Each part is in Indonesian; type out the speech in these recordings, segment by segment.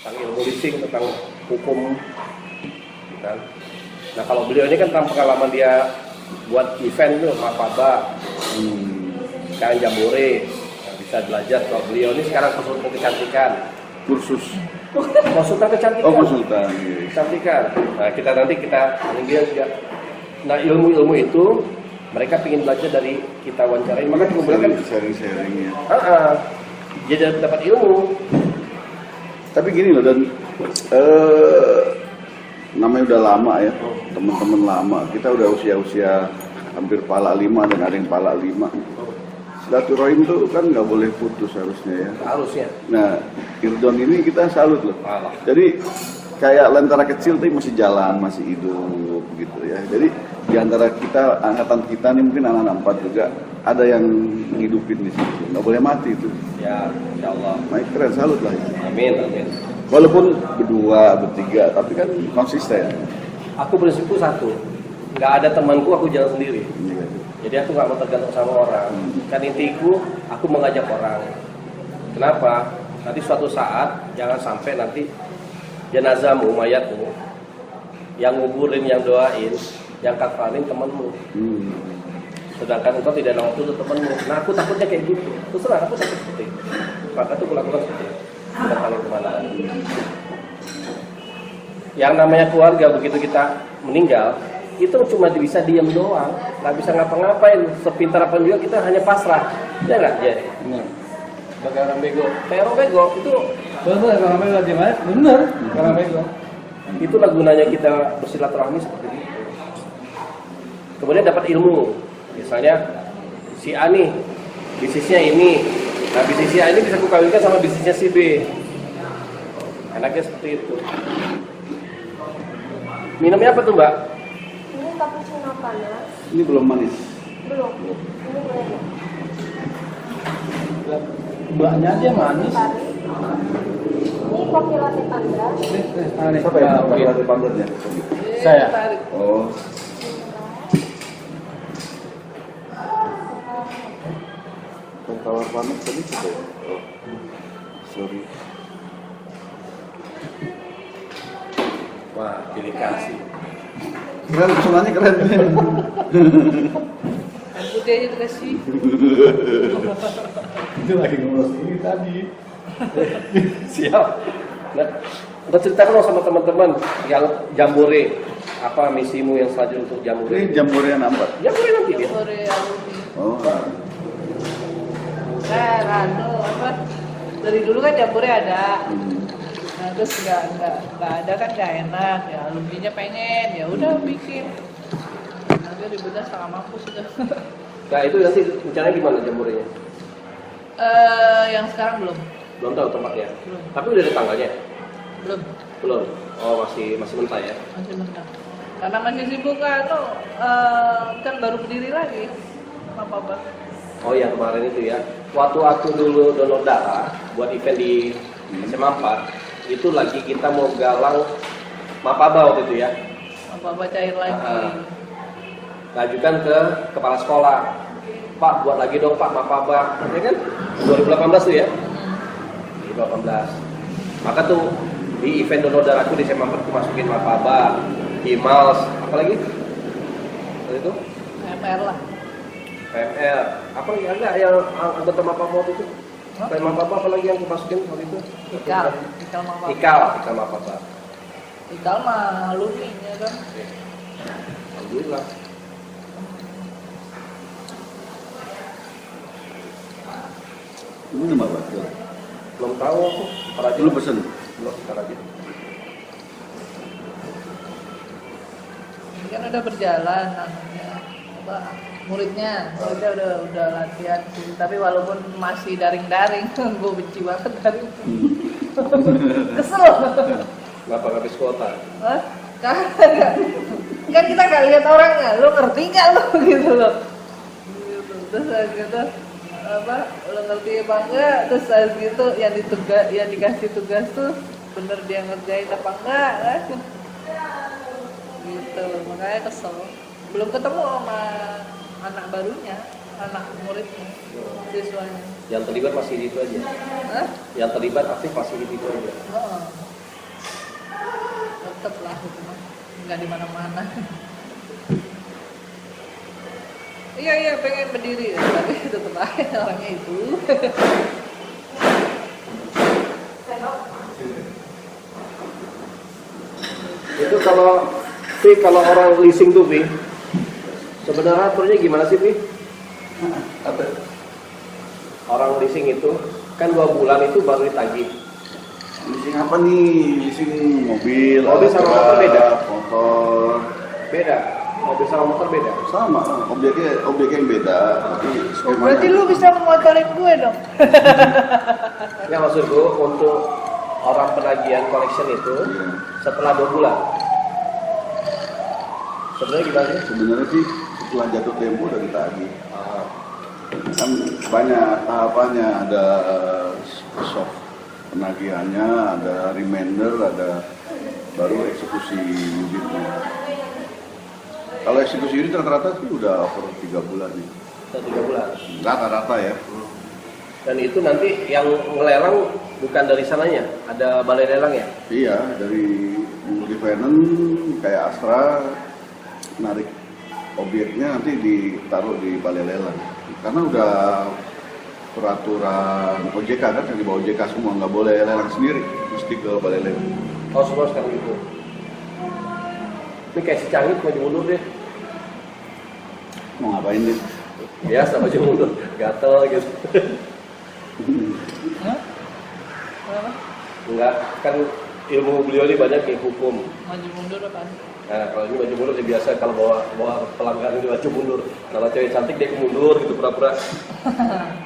tentang ilmu leasing, tentang hukum, kan. Nah kalau beliau ini kan tentang pengalaman dia buat event tuh, Mapaba, sekarang Jambore, nah, bisa belajar. Kalau beliau ini sekarang konsultan kecantikan, konsultan kecantikan. Oh konsultan. Kecantikan. Nah kita panggil dia juga. Nah ilmu itu mereka ingin belajar dari kita wawancarai, maka kemudian sharing-sharingnya. Jadi dapat ilmu. Tapi gini loh, dan namanya udah lama ya, teman-teman lama. Kita udah usia hampir pala 5 dan ada yang pala 5. Silaturahim tuh kan nggak boleh putus harusnya ya. Harusnya. Nah, Irdon ini kita salut loh. Jadi kayak Lentera kecil tapi masih jalan, masih hidup gitu ya. Jadi di antara kita, angkatan kita nih mungkin anak-anak 4 juga ada yang ngidupin di situ. Nggak boleh mati itu. Ya, insya Allah. Nah, keren, salut lah. Amin, amin. Walaupun berdua, bertiga, tapi kan konsisten. Aku prinsipku satu, nggak ada temanku, aku jalan sendiri. Jadi aku nggak mau tergantung sama orang. Kan intiku, aku mengajak orang. Kenapa? Nanti suatu saat, jangan sampai nanti jenazahmu, mayatmu, yang nguburin, yang doain, yang kafarin temanmu. Sedangkan engkau tidak ada waktu untuk temanmu. Nah aku takutnya kayak gitu. Terus terang aku takut seperti itu. Maka tuh kulakukan seperti itu. Kita paling kemana? Yang namanya keluarga begitu kita meninggal, itu cuma bisa diam doang, nggak bisa ngapa-ngapain. Sepintar apa juga kita hanya pasrah, ya nggak? Ya. Sebagai orang bego, kayak orang bego itu. Bener, orang bego gimana? Bener, orang bego. Itulah gunanya kita bersilaturahmi seperti itu. Kemudian dapat ilmu, misalnya si A nih, bisnisnya ini, nah bisnis si A ini bisa kukawinkan sama bisnisnya si B. Enaknya seperti itu. Minumnya apa tuh Mbak? Ini cappuccino panas. Ini belum manis. Belum. Ini boleh. Mbaknya aja manis. Pari. Ini kopi latte panda. Siapa yang pakai latte pandatnya? Saya. Oh. Yang tawar panas tadi siapa ya? Oh. Sorry. Wah, pilih kasih. Keren, pesanannya keren. Putih aja dikasih. Itu lagi ngurus ini tadi. Siap. Nah, kita ceritakan dong sama teman-teman yang Jambore. Apa misimu yang selanjutnya untuk Jambore? Ini jambornya nampak. Jambore nanti dia. Sore alumni. Oh. Kan, apa? Dari dulu kan Jambore ada. Nah, terus nggak ada kan nggak enak ya, alumninya pengen ya udah bikin. Nanti ributnya setengah mampus sudah. Nah itu nanti rencananya gimana Jamborenya? Yang sekarang belum. Belum tahu tempatnya. Belum. Tapi udah ada tanggalnya? Belum. Belum. Oh masih mentah ya? Masih mentah. Karena masih sibuk kan, kan baru berdiri lagi. Apa? Oh yang kemarin itu ya. Waktu aku dulu donor darah buat event di SMA 4, itu lagi kita mau galang Mapaba waktu itu ya. Apa cair lagi. Ngajukan ke kepala sekolah. Pak buat lagi dong Pak Mapaba. Ya kan? 2018 tuh ya. 2018. Maka tuh di event donor darahku di SMA 4 masukin Mapaba, Himals, apalagi? Itu? MR lah. PMR. Apa lagi ada yang anggota Mapaba waktu itu? Selain Mapaba apa lagi yang dimasukin waktu itu? Ikal Mapaba. Ikal Mapaba. Ikal mah alumni ya kan. Alhamdulillah. Ini nama apa? Belum tahu aku. Perajin. Belum pesen. Belum perajin. Ini kan udah berjalan namanya apa muridnya udah latihan sih, tapi walaupun masih daring gue benci banget daring. Kesel. Kenapa habis kuota? Hah? Kagak. Kan kita nggak lihat orangnya, lo ngerti nggak lo gitu loh. Gitu. Terus gitu apa lo ngerti apa enggak, terus gitu yang dikasih tugas tuh bener dia ngerjain apa enggak kan? Gitu, makanya kesel. Belum ketemu sama anak barunya, anak muridnya, siswanya. Yang terlibat masih di itu aja. Hah? Yang terlibat aktif masih di itu aja. Oh. tetep lah gitu mah nggak di mana-mana. Iya pengen berdiri ya, tapi tetep aja orangnya itu. Itu kalau orang leasing tuh Pi, sebenarnya aturnya gimana sih Pi? Orang leasing itu kan 2 bulan itu baru ditagih. Leasing apa nih? Leasing mobil, Mobil sama motor beda? Motor Beda. Mobil sama motor beda. sama, objeknya yang beda, tapi skemanya. Berarti lu bisa memotorin gue dong. Ya maksudku untuk orang penagihan collection itu Iya. setelah 2 bulan. Sebenarnya gimana sih? Sebenarnya sih setelah jatuh tempo udah ditagih. Ah, Kan banyak tahapannya, ada soft penagihannya, ada remainder, ada baru eksekusi unitnya. Kalau eksekusi unit rata-rata sih udah per 3 bulan nih. setelah 3 bulan. Rata-rata ya. Dan itu nanti yang ngelelang bukan dari sananya, ada balai lelang ya? Iya, dari multi finance kayak Astra narik objeknya nanti ditaruh di balai lelang. Karena udah peraturan OJK kan, yang di bawah OJK semua nggak boleh lelang sendiri, mesti ke balai lelang. Oh semua sekarang gitu. Ini kayak si Cangit maju mundur deh. Mau ngapain nih? Biasa maju mundur, gatel gitu. Kenapa? Enggak, kan ilmu beliau ini banyak kayak hukum. Maju mundur apaan? Nah kalau ini maju mundur ya biasa, kalau bawa pelanggan ini maju mundur. Kalau cewek cantik dia mundur gitu pura-pura.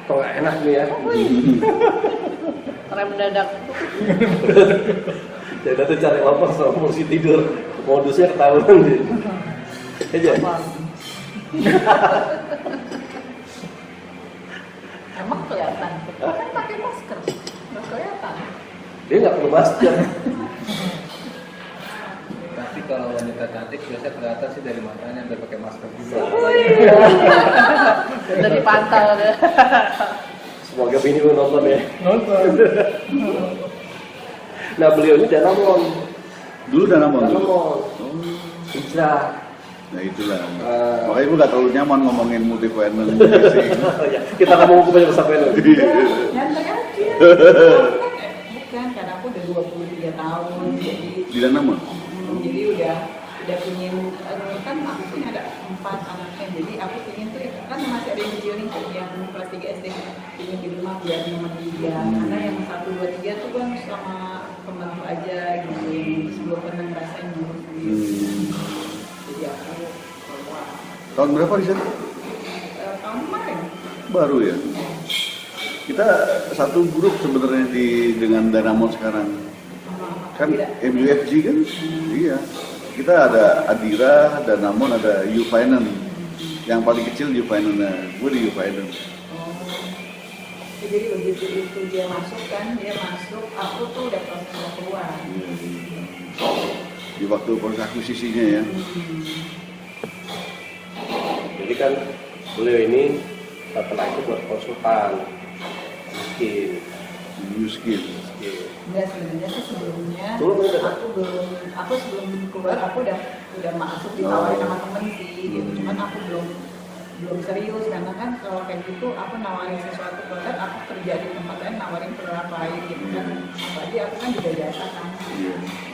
Kok nggak enak nih ya? Rem mendadak. Jadi tuh cari lapar sama kursi tidur, modusnya ketahuan sih. Aja. Emang kelihatan? Kan pakai masker. Nggak kelihatan. Dia nggak perlu masker. Tapi kalau wanita cantik biasanya kelihatan sih dari matanya udah pakai masker juga. Udah dipantau deh. Semoga bini lu nonton ya. Nonton. Nah beliau ini Danamon. Dulu Danamon dulu. Danamon. Hijrah. Nah itulah. Makanya gue gak terlalu nyaman ngomongin multi finance. Ya, kita ngomong ke banyak sampai lu. Nyantai aja. Bukan, karena aku udah 23 tahun, Di Danamon. jadi udah punya, kan aku punya ada 4 anaknya, jadi aku pengen tuh, kan masih ada yang kecil nih, yang kelas 3 SD, pengen di rumah biar nomor 3, karena yang 1, 2, 3 tuh kan sama pembantu aja gitu, sebelum pernah ngerasain ngurus sendiri. Jadi aku keluar. Tahun berapa di sana? Tahun kemarin. Baru ya. Kita satu grup sebenarnya dengan Danamon sekarang. Kan MUFG kan? Iya. Kita ada Adira, Danamon, ada U-Finance. Yang paling kecil U-Finance. Gue di U-Finance. Jadi begitu itu dia masuk, aku tuh udah proses mau keluar. Di waktu proses akuisisinya ya. Jadi kan beliau ini setelah itu buat konsultan. Miskin. Miskin. Enggak, sebenarnya sih sebelumnya Belum ada. aku sebelum keluar aku udah masuk ditawarin sama temen sih gitu. Cuman aku belum serius karena kan kalau kayak gitu aku nawarin sesuatu produk, aku kerja di tempat lain nawarin produk lain gitu kan. Apalagi aku kan juga jasa kan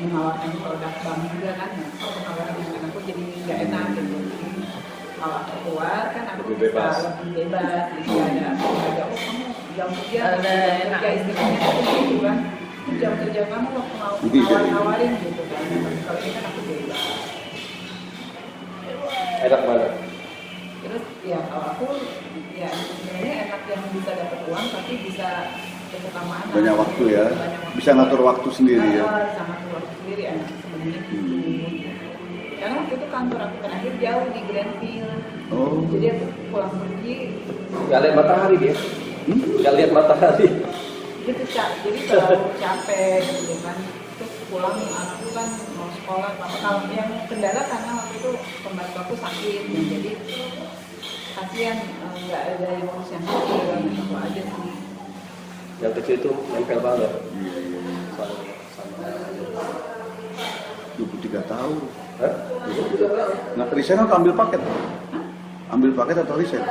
menawarkan produk bank juga kan. Nah, kalau nawarin dengan aku jadi nggak enak gitu. Jadi, kalau aku keluar kan aku Lebih bisa bebas. lebih bebas. Jadi ada oh kamu jam kerja Ada enak. kerja istilahnya gitu kan. Jam kerja kamu waktu mau nawarin gitu kan. Tapi kalau ini kan aku bebas. Enak mana? Terus ya kalau aku ya sebenarnya enak yang bisa dapat uang tapi bisa deket sama anak. Banyak waktu ya. Banyak waktu. Bisa ngatur waktu sendiri ya. Bisa ngatur waktu sendiri enak sebenarnya gitu. Karena waktu itu kantor aku terakhir jauh di Grandville. Oh. Jadi aku pulang pergi Gak lihat matahari dia. Gak lihat matahari. gitu jadi terlalu capek gitu kan. Terus pulang anakku kan mau sekolah apa kalau yang kendala karena waktu itu pembantu aku sakit ya, jadi kasihan nggak ada yang ngurus yang kecil kan aku aja sih. Yang kecil itu nempel banget. Iya. Sama 23 tahun. Hah? Nah, resign atau ambil paket? Ambil paket atau resign?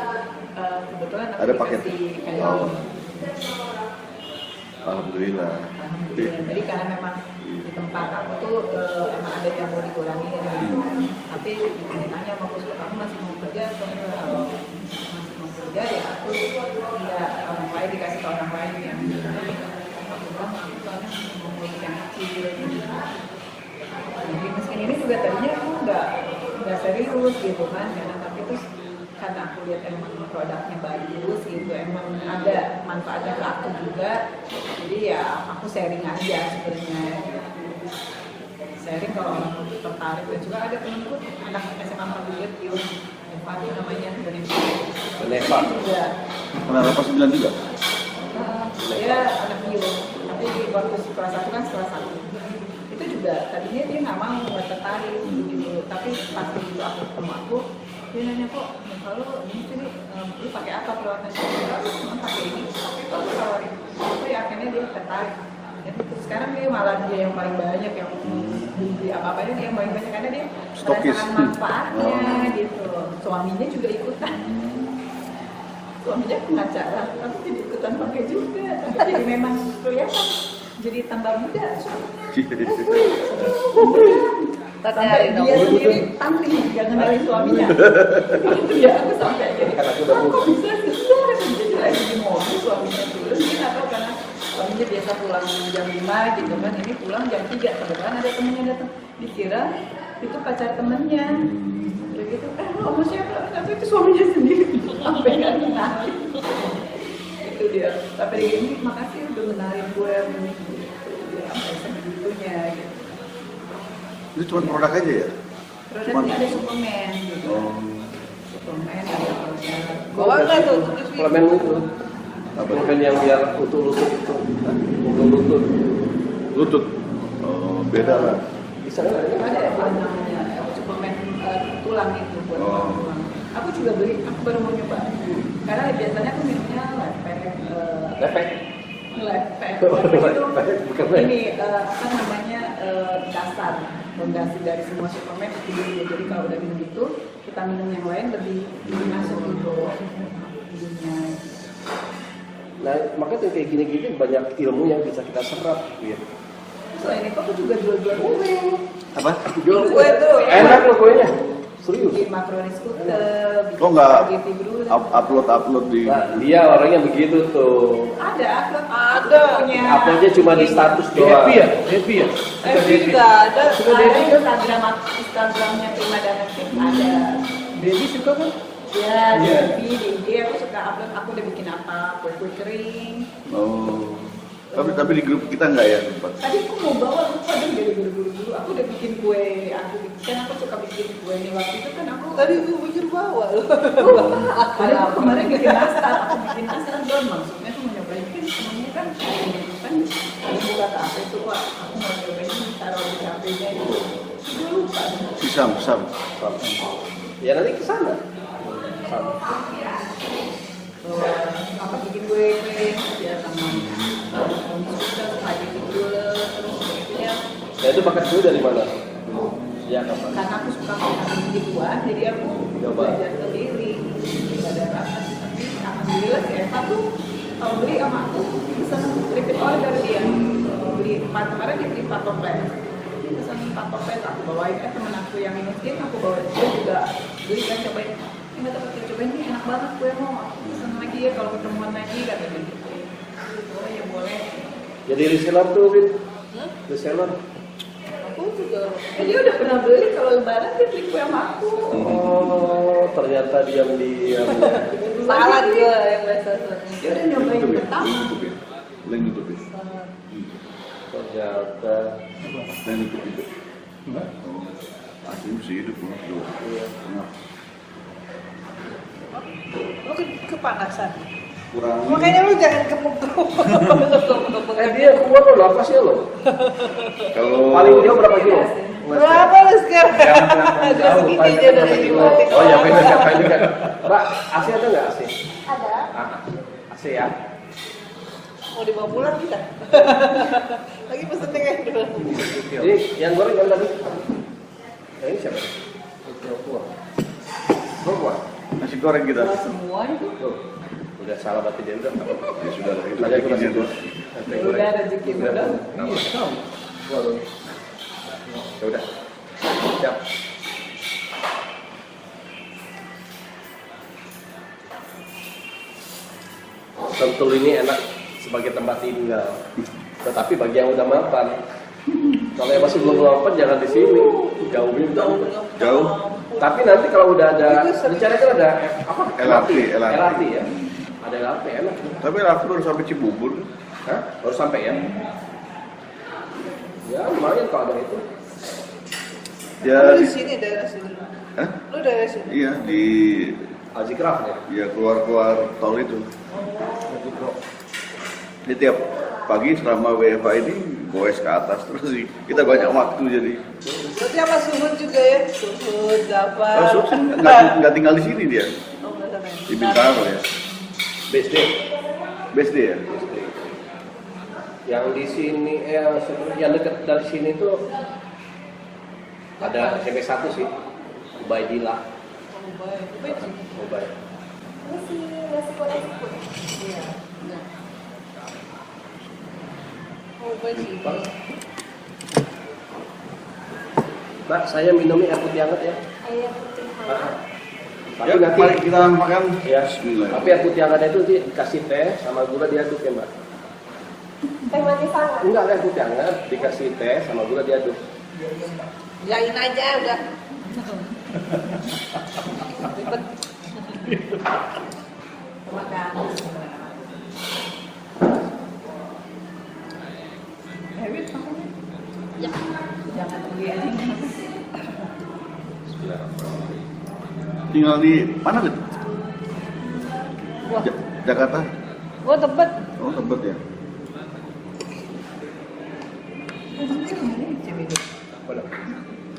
Kebetulan aku Ada paket? dikasih kayak Oh. Alhamdulillah. Alhamdulillah. Jadi karena memang di tempat aku tuh emang ada yang mau dikurangi, tapi ditanya sama bosku, aku masih mau kerja atau enggak? Kalau masih mau kerja ya aku tidak orang lain dikasih ke orang lain yang aku bilang aku soalnya mau ngurus yang kecil. Jadi meski ini juga tadinya aku nggak serius gitu kan, tapi terus karena aku lihat emang produknya bagus gitu, emang ada manfaatnya ke aku juga, jadi ya aku sharing aja sebenarnya. Sharing kalau orang tertarik, dan juga ada temanku anak SMA Paguyet Yun, Eva itu namanya, dan Neva. ya. Kenapa pas 9 juga? Saya anak Yun, tapi waktu kelas 1 kan kelas 1 itu juga tadinya dia nggak mau, nggak tertarik gitu, tapi pas begitu aku ketemu aku, dia nanya kok kalau ini sih lu pakai apa perawatan saya? Cuma pakai ini, tapi kalau tawarin, aku ya akhirnya dia tertarik. Dan sekarang dia malah dia yang paling banyak yang beli apa dia yang paling banyak karena dia Stokis. merasakan manfaatnya gitu. Suaminya juga ikutan. Suaminya pengacara, tapi jadi ikutan pakai juga. Tapi jadi memang kelihatan jadi tambah muda. Sampai dia sendiri tantri nggak kenalin suaminya. Dia aku sampai jadi kok bisa sih jadi lagi di mobil suaminya terus mungkin atau karena suaminya biasa pulang jam 5 gitu kan, ini pulang jam 3 kebetulan ada temennya datang, dikira itu pacar temennya begitu, sama siapa? Tapi itu suaminya sendiri sampai nggak kenalin. Itu dia, sampai dia gini, makasih udah kenalin gue sampai segitunya gitu. Itu cuma produk aja ya? Produknya ada suplemen gitu. Suplemen ada produk. Bawa nggak tuh? Suplemen itu. Suplemen yang biar untuk lutut itu. Untuk lutut. Lutut. Oh, beda lah. Bisa nggak? Ada namanya suplemen tulang itu buat tulang. Aku juga beli, aku baru mau nyoba. Karena biasanya aku minumnya lepek. Lepek. Itu ini apa namanya dasar fondasi dari semua suplemen itu dulu. Jadi kalau udah minum itu, kita minum yang lain lebih masuk gitu tubuhnya. Nah, makanya kayak gini-gini banyak ilmu yang bisa kita serap, gitu. Selain itu aku juga jual-jual kue. Apa? Jual Kue tuh enak loh kuenya. Serius. bikin makaroni skuter, bikin Kok nggak spaghetti brulee. upload di Nah, dia orangnya begitu tuh. Ada punya Uploadnya cuma di status doang. Happy ya? Happy ya? Tapi nggak ada. Instagramnya Prima Dana Fit ada. Debbie suka kan? Ya, Iya. di IG aku suka upload, aku udah bikin apa, kue-kue kering. Oh. Tapi di grup kita nggak ya tempat? Tadi aku mau bawa, lupa deh dari buru-buru. Aku udah bikin kue, kan aku suka bikin kue nih. Waktu itu kan aku Tadi gue pikir bawa loh. Ada aku kemarin bikin nastar, aku bikin nastar doang, maksudnya aku mau nyobain kan semuanya kan aku buka kafe itu, wah aku mau nyobain taruh di kafenya itu. Gue lupa. Pisang. Ya nanti ke sana. Sama. Apa bikin kue ya sama sudah lagi dulu terus ya Nah itu bakat gue dari mana? Ya kapan? karena aku suka makan gituan jadi aku belajar sendiri nggak ada rasa tapi alhamdulillah si Eva tuh kalau beli sama aku bisa repeat order dia beli kemarin dia beli 4 toples dia pesan 4 toples aku bawain temen aku yang miskin aku bawain dia juga beli kan cobain nggak dapat cobain ini enak banget gue mau aku pesan lagi ya kalau ketemuan lagi kata dia gitu oh ya boleh. Jadi reseller tuh, Win. Reseller. Aku juga. Dia udah pernah beli kalau lebaran dia beli kue sama aku. Oh, ternyata diam-diam. Salah juga yang biasa. Dia udah nyobain pertama. Lain YouTube ya? Ternyata. Lain YouTube itu. Oh. Asli mesti hidup loh. Iya. Lu kepanasan. Kurang. Makanya lu jangan gemuk-gemuk. Dia keluar loh, apa sih lo? Kalau Paling dia berapa kilo? Berapa lu sekarang? Gue segini aja dari lima. Oh ya, ini kan. Mbak, AC ada nggak AC? Ada. AC ya. Mau dibawa pulang bisa? Lagi pesennya kayak gitu. Jadi yang goreng yang tadi. Yang ini siapa? Perempuan. Nasi goreng kita. Semua itu Tuh. Udah salah berarti dia udah. Ya sudah lah, itu Tadi aku rezekinya kasih tuh. udah rezeki udah. Ya udah. Siap. Sentul ini enak sebagai tempat tinggal. Tetapi bagi yang udah mapan, kalau yang masih belum mapan jangan di sini. Jauhnya jauh. Jauh. Tapi nanti kalau udah ada, rencana kan ada apa? LRT. LRT ya. Ada LRT enak. Tapi LRT baru sampai Cibubur. Hah? Baru sampai ya? Ya lumayan kalau ada itu. Ya. Lu di sini daerah sini. Hah? Lu daerah sini. Iya di Azikraf ya. ya keluar tol itu. Jadi tiap pagi selama WFH ini goes ke atas terus sih. Kita banyak waktu jadi. Berarti sama Suhud juga ya? Suhud, Jafar. Oh, Subsin nggak tinggal di sini dia. Oh, nggak sana ya? Di Bintaro ya. BSD. BSD ya. Yang di sini, yang dekat dari sini tuh ada SMP 1 sih, Ubaidillah. Oh, baik. Ubaid. Ini si nasi goreng seafood. Iya. Oh, baik sih. Mbak, saya minumnya air putih hangat ya. Air putih hangat. Tapi Ya, nanti mari kita makan. ya, Bismillah. tapi air putih hangatnya itu dikasih teh sama gula diaduk ya Mbak. Teh manis hangat. Enggak, air putih hangat dikasih teh sama gula diaduk. Yain aja udah. Ribet. Makan. Habis makannya. Ya. Jangan terlihat. Tinggal di mana Dit? Wah, Jakarta. gua Tebet. Oh Tebet ya. Mana?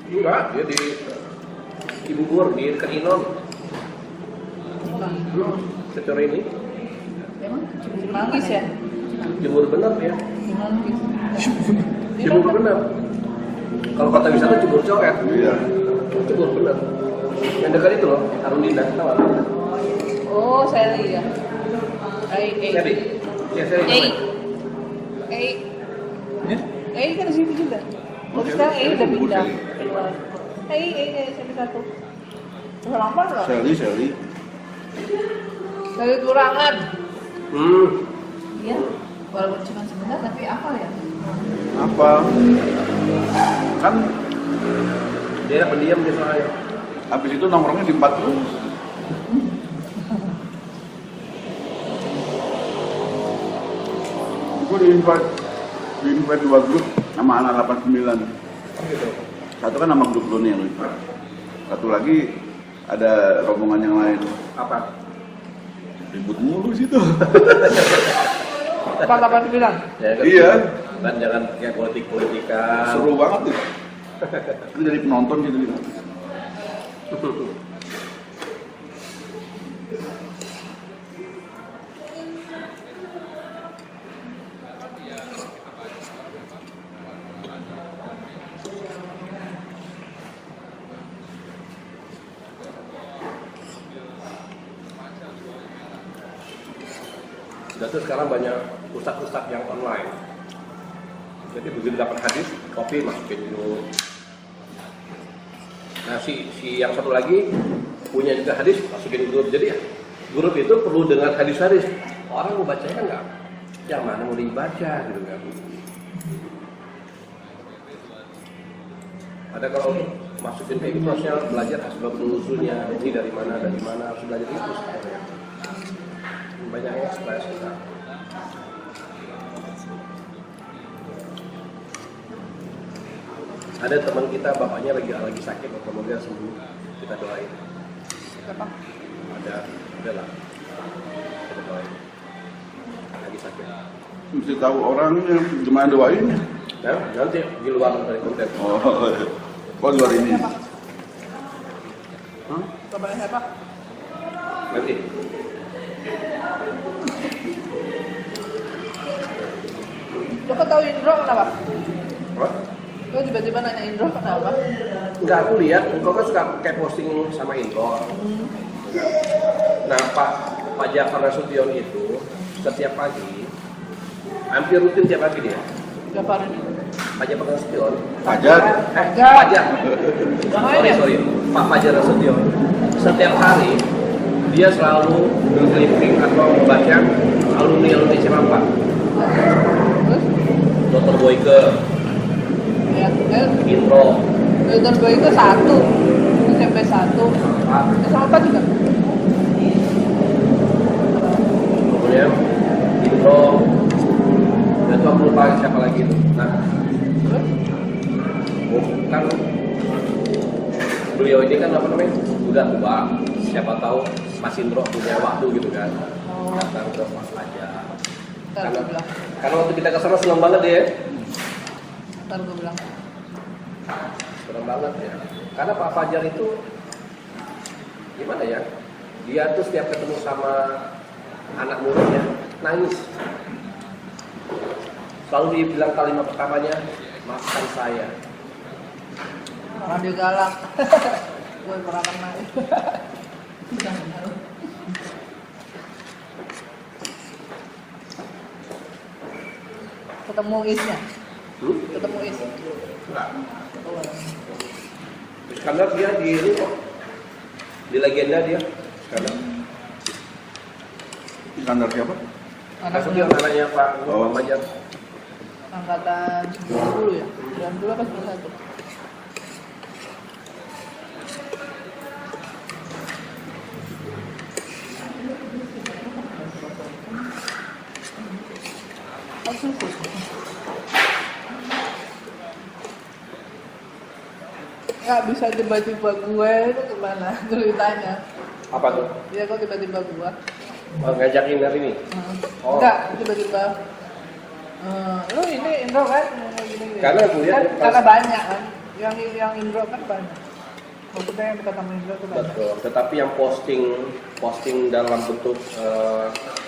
Enggak, dia di Cibubur, di dekat Inon. Secara ini, Manggis ya? Cibubur benar ya. Manggis. Cibubur benar. Kalau kota wisata Cibubur coret. Iya. Cibubur benar. Yang dekat itu loh, Arundina, tahu nggak? Oh, Sally ya. Seri. Ya, Seri. Kan di situ juga. Oh, sekarang udah pindah. SMP 1. Udah lama loh. Shelly. Dari Turangan. Iya. Walaupun cuma sebentar tapi apa ya? Apa? Kan Dia pendiam di soalnya. habis itu nongkrongnya di 40. Gue di invite dua grup sama anak 89. Satu kan nama grup lu nih yang lu invite. Satu lagi ada rombongan yang lain. Apa? Ribut mulu situ. 489. Ya, kan, Iya. Kan jangan kayak politik-politikan. Seru banget tuh. Itu jadi penonton gitu. Sudah tuh sekarang banyak ustadz-ustadz yang online. Jadi begitu dapat hadis, kopi masukin dulu. Nah si yang satu lagi punya juga hadis, masukin grup. Jadi grup itu perlu dengan hadis-hadis. Orang mau bacanya kan nggak, yang mana mau dibaca gitu kan. Ada kalau masukin kayak gitu harusnya belajar asbab nuzulnya, ini dari mana harus belajar itu sebenarnya. Banyak yang stres kita. Ada teman kita bapaknya lagi sakit, semoga sembuh, kita doain. Berapa? Ada lah, kita doain. Lagi sakit. Mesti tahu orangnya gimana doain. Nah, nanti di luar dari konten. Oh luar ini. Kabarnya siapa? Nanti. kok tahu Indro kenapa? Apa? Kok tiba-tiba nanya Indro kenapa? Enggak, aku lihat engkau kan suka kayak posting sama Indro. Nah, Pak Jafar Nasution itu setiap pagi hampir rutin tiap pagi dia. Jafar ini. Pak Jafar Nasution. Fajar. Fajar. Sorry. Pak Fajar Nasution. Setiap hari dia selalu briefing atau membaca alumni SMA 4. Terus? Dr. Boyke, Ya, Indro, Dr. Boyke 1, SMP 1, SMA 4 juga. kemudian Indro, dan itu aku lupa siapa lagi itu. Nah, Terus? kan beliau ini kan apa namanya udah tua, siapa tahu Mas Indro punya waktu gitu kan, datang ke Mas Fajar. Ntar gue bilang. Karena waktu kita kesana senang banget dia, Ntar gue bilang. senang banget ya. Karena Pak Fajar itu gimana ya? Dia tuh setiap ketemu sama anak muridnya nangis. Selalu dibilang kalimat pertamanya, maafkan saya. Orang dia galak. Gue pernah kena. Ketemu Isnya. Ketemu Is. Enggak. Oh, Karena dia di ini kok di legenda dia. Karena Iskandar siapa? anak dia anaknya Pak Fajar. angkatan 90 ya. 90 apa 91? Nggak bisa tiba-tiba gue itu gimana ceritanya? Apa tuh? Dia kok tiba-tiba gue? Ngajakin hari ini. Oh. Enggak, tiba-tiba lu ini Indro kan? Gini. Karena aku lihat kan, pas- karena banyak kan. Yang Indro kan banyak. Maksudnya yang dekat sama Indro tuh banyak. Betul. Tetapi yang posting dalam bentuk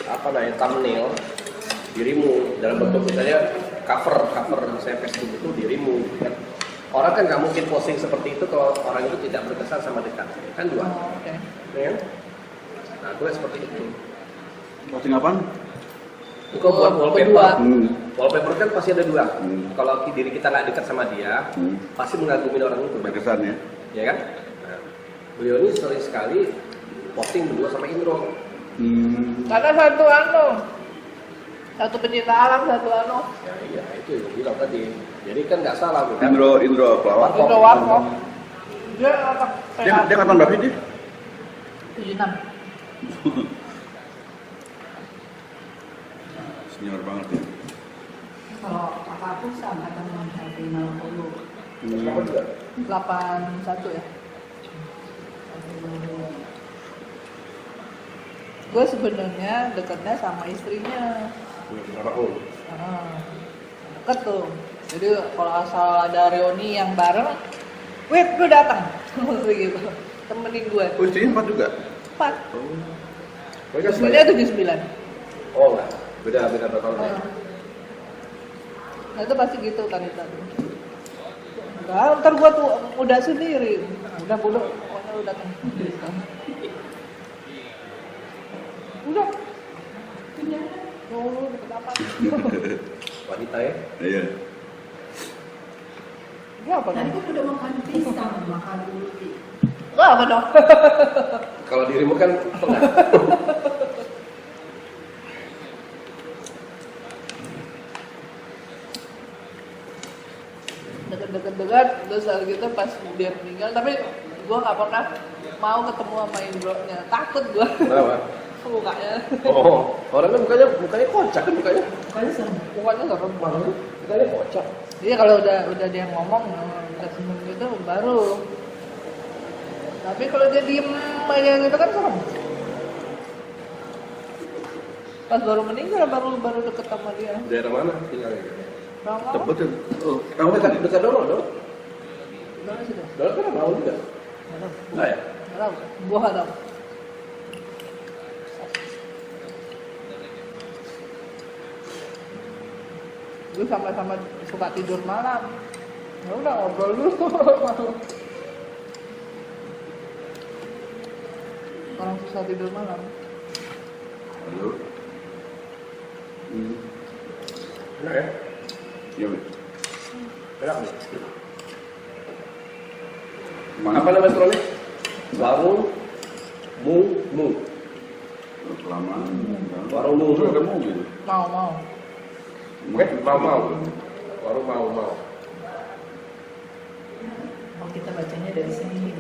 apa namanya thumbnail dirimu dalam bentuk misalnya cover misalnya Facebook itu dirimu kan. Orang kan nggak mungkin posting seperti itu kalau orang itu tidak berkesan sama dekat kan dua. Oh, oke. Ya kan? Nah, gue seperti itu. Posting apaan? Engkau buat wallpaper. Berdua. Wallpaper kan pasti ada dua. Hmm. Kalau diri kita nggak dekat sama dia, pasti mengagumi orang itu. Berkesan ya. Ya kan? Nah, beliau ini sering sekali posting berdua sama Indro. Karena satu pencinta alam, satu Ya iya, itu yang bilang tadi. Jadi kan nggak salah bukan? Indro pelawak. Indro Warkop. Dia anak Dia kapan berapa dia? 76. Senior banget ya. Kalau apa aku seangkatan 60. 81 ya. Gue sebenarnya dekatnya sama istrinya. Deket tuh. Jadi kalau asal ada reuni yang bareng, wait gue datang. Gitu. Temenin gue. Oh, istrinya 4 juga? 4. Mereka Sebenarnya 79. Oh enggak, beda berapa tahun ya? Nah itu pasti gitu kan itu. Enggak, ntar gua tuh udah sendiri. Udah bodoh, pokoknya lu datang. Udah. Ya Allah, deket apa? Wanita ya? Iya. Ini apa Tadi dong? kan udah makan pisang, makan dulu. Enggak apa dong? Kalau dirimu kan enggak. Deket-deket terus hal gitu pas dia meninggal, tapi gua nggak pernah mau ketemu sama Indro-nya. Takut gua. Kenapa? Mukanya. Oh, orangnya mukanya kocak kan mukanya. Pokoknya serem. Mukanya serem banget. Mukanya kocak. Jadi kalau udah dia ngomong udah seneng gitu baru. Tapi kalau dia diem aja gitu kan serem. Pas baru meninggal baru deket sama dia. Daerah mana tinggalnya? Lama. Tebet ya. Oh, Kamu dekat Dono dong? Gimana sih dah? Dono kan mau juga. Nggak tahu. Enggak ya? Nggak tahu. Gua nggak tahu. Lu sama-sama suka tidur malam. Ya udah ngobrol dulu. Orang susah tidur malam. Halo. Enak ya? Iya, Beb. Enak nih. Mana? Apa nama restorannya? Warung Mu. Kelamaan. Warung Mu. Itu ada mau gitu. Mau. Oke, mau. Warung mau. Kalau kita bacanya dari sini.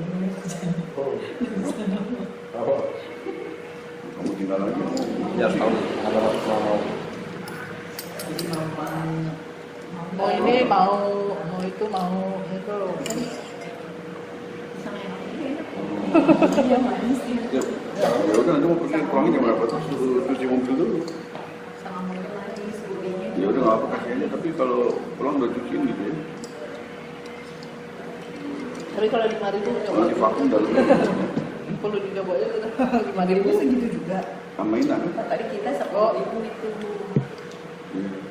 Oh. Kamu tinggal lagi. Ya tahu. Ada mau. Jadi Mau ini mau itu sama yang ini enak. Iya manis sih. Ya udah nanti mau pergi pulangnya jam berapa tuh? Suruh cuci mobil dulu. Sama mau manis, gurihnya. Ya udah nggak apa kasih aja, tapi kalau pulang udah cuciin gitu ya. Tapi kalau 5.000 Kalau di vakum dalam perlu dicoba aja tuh. Itu 5.000 segitu juga. tambahin lah kan? Oh, tadi kita 10.000 itu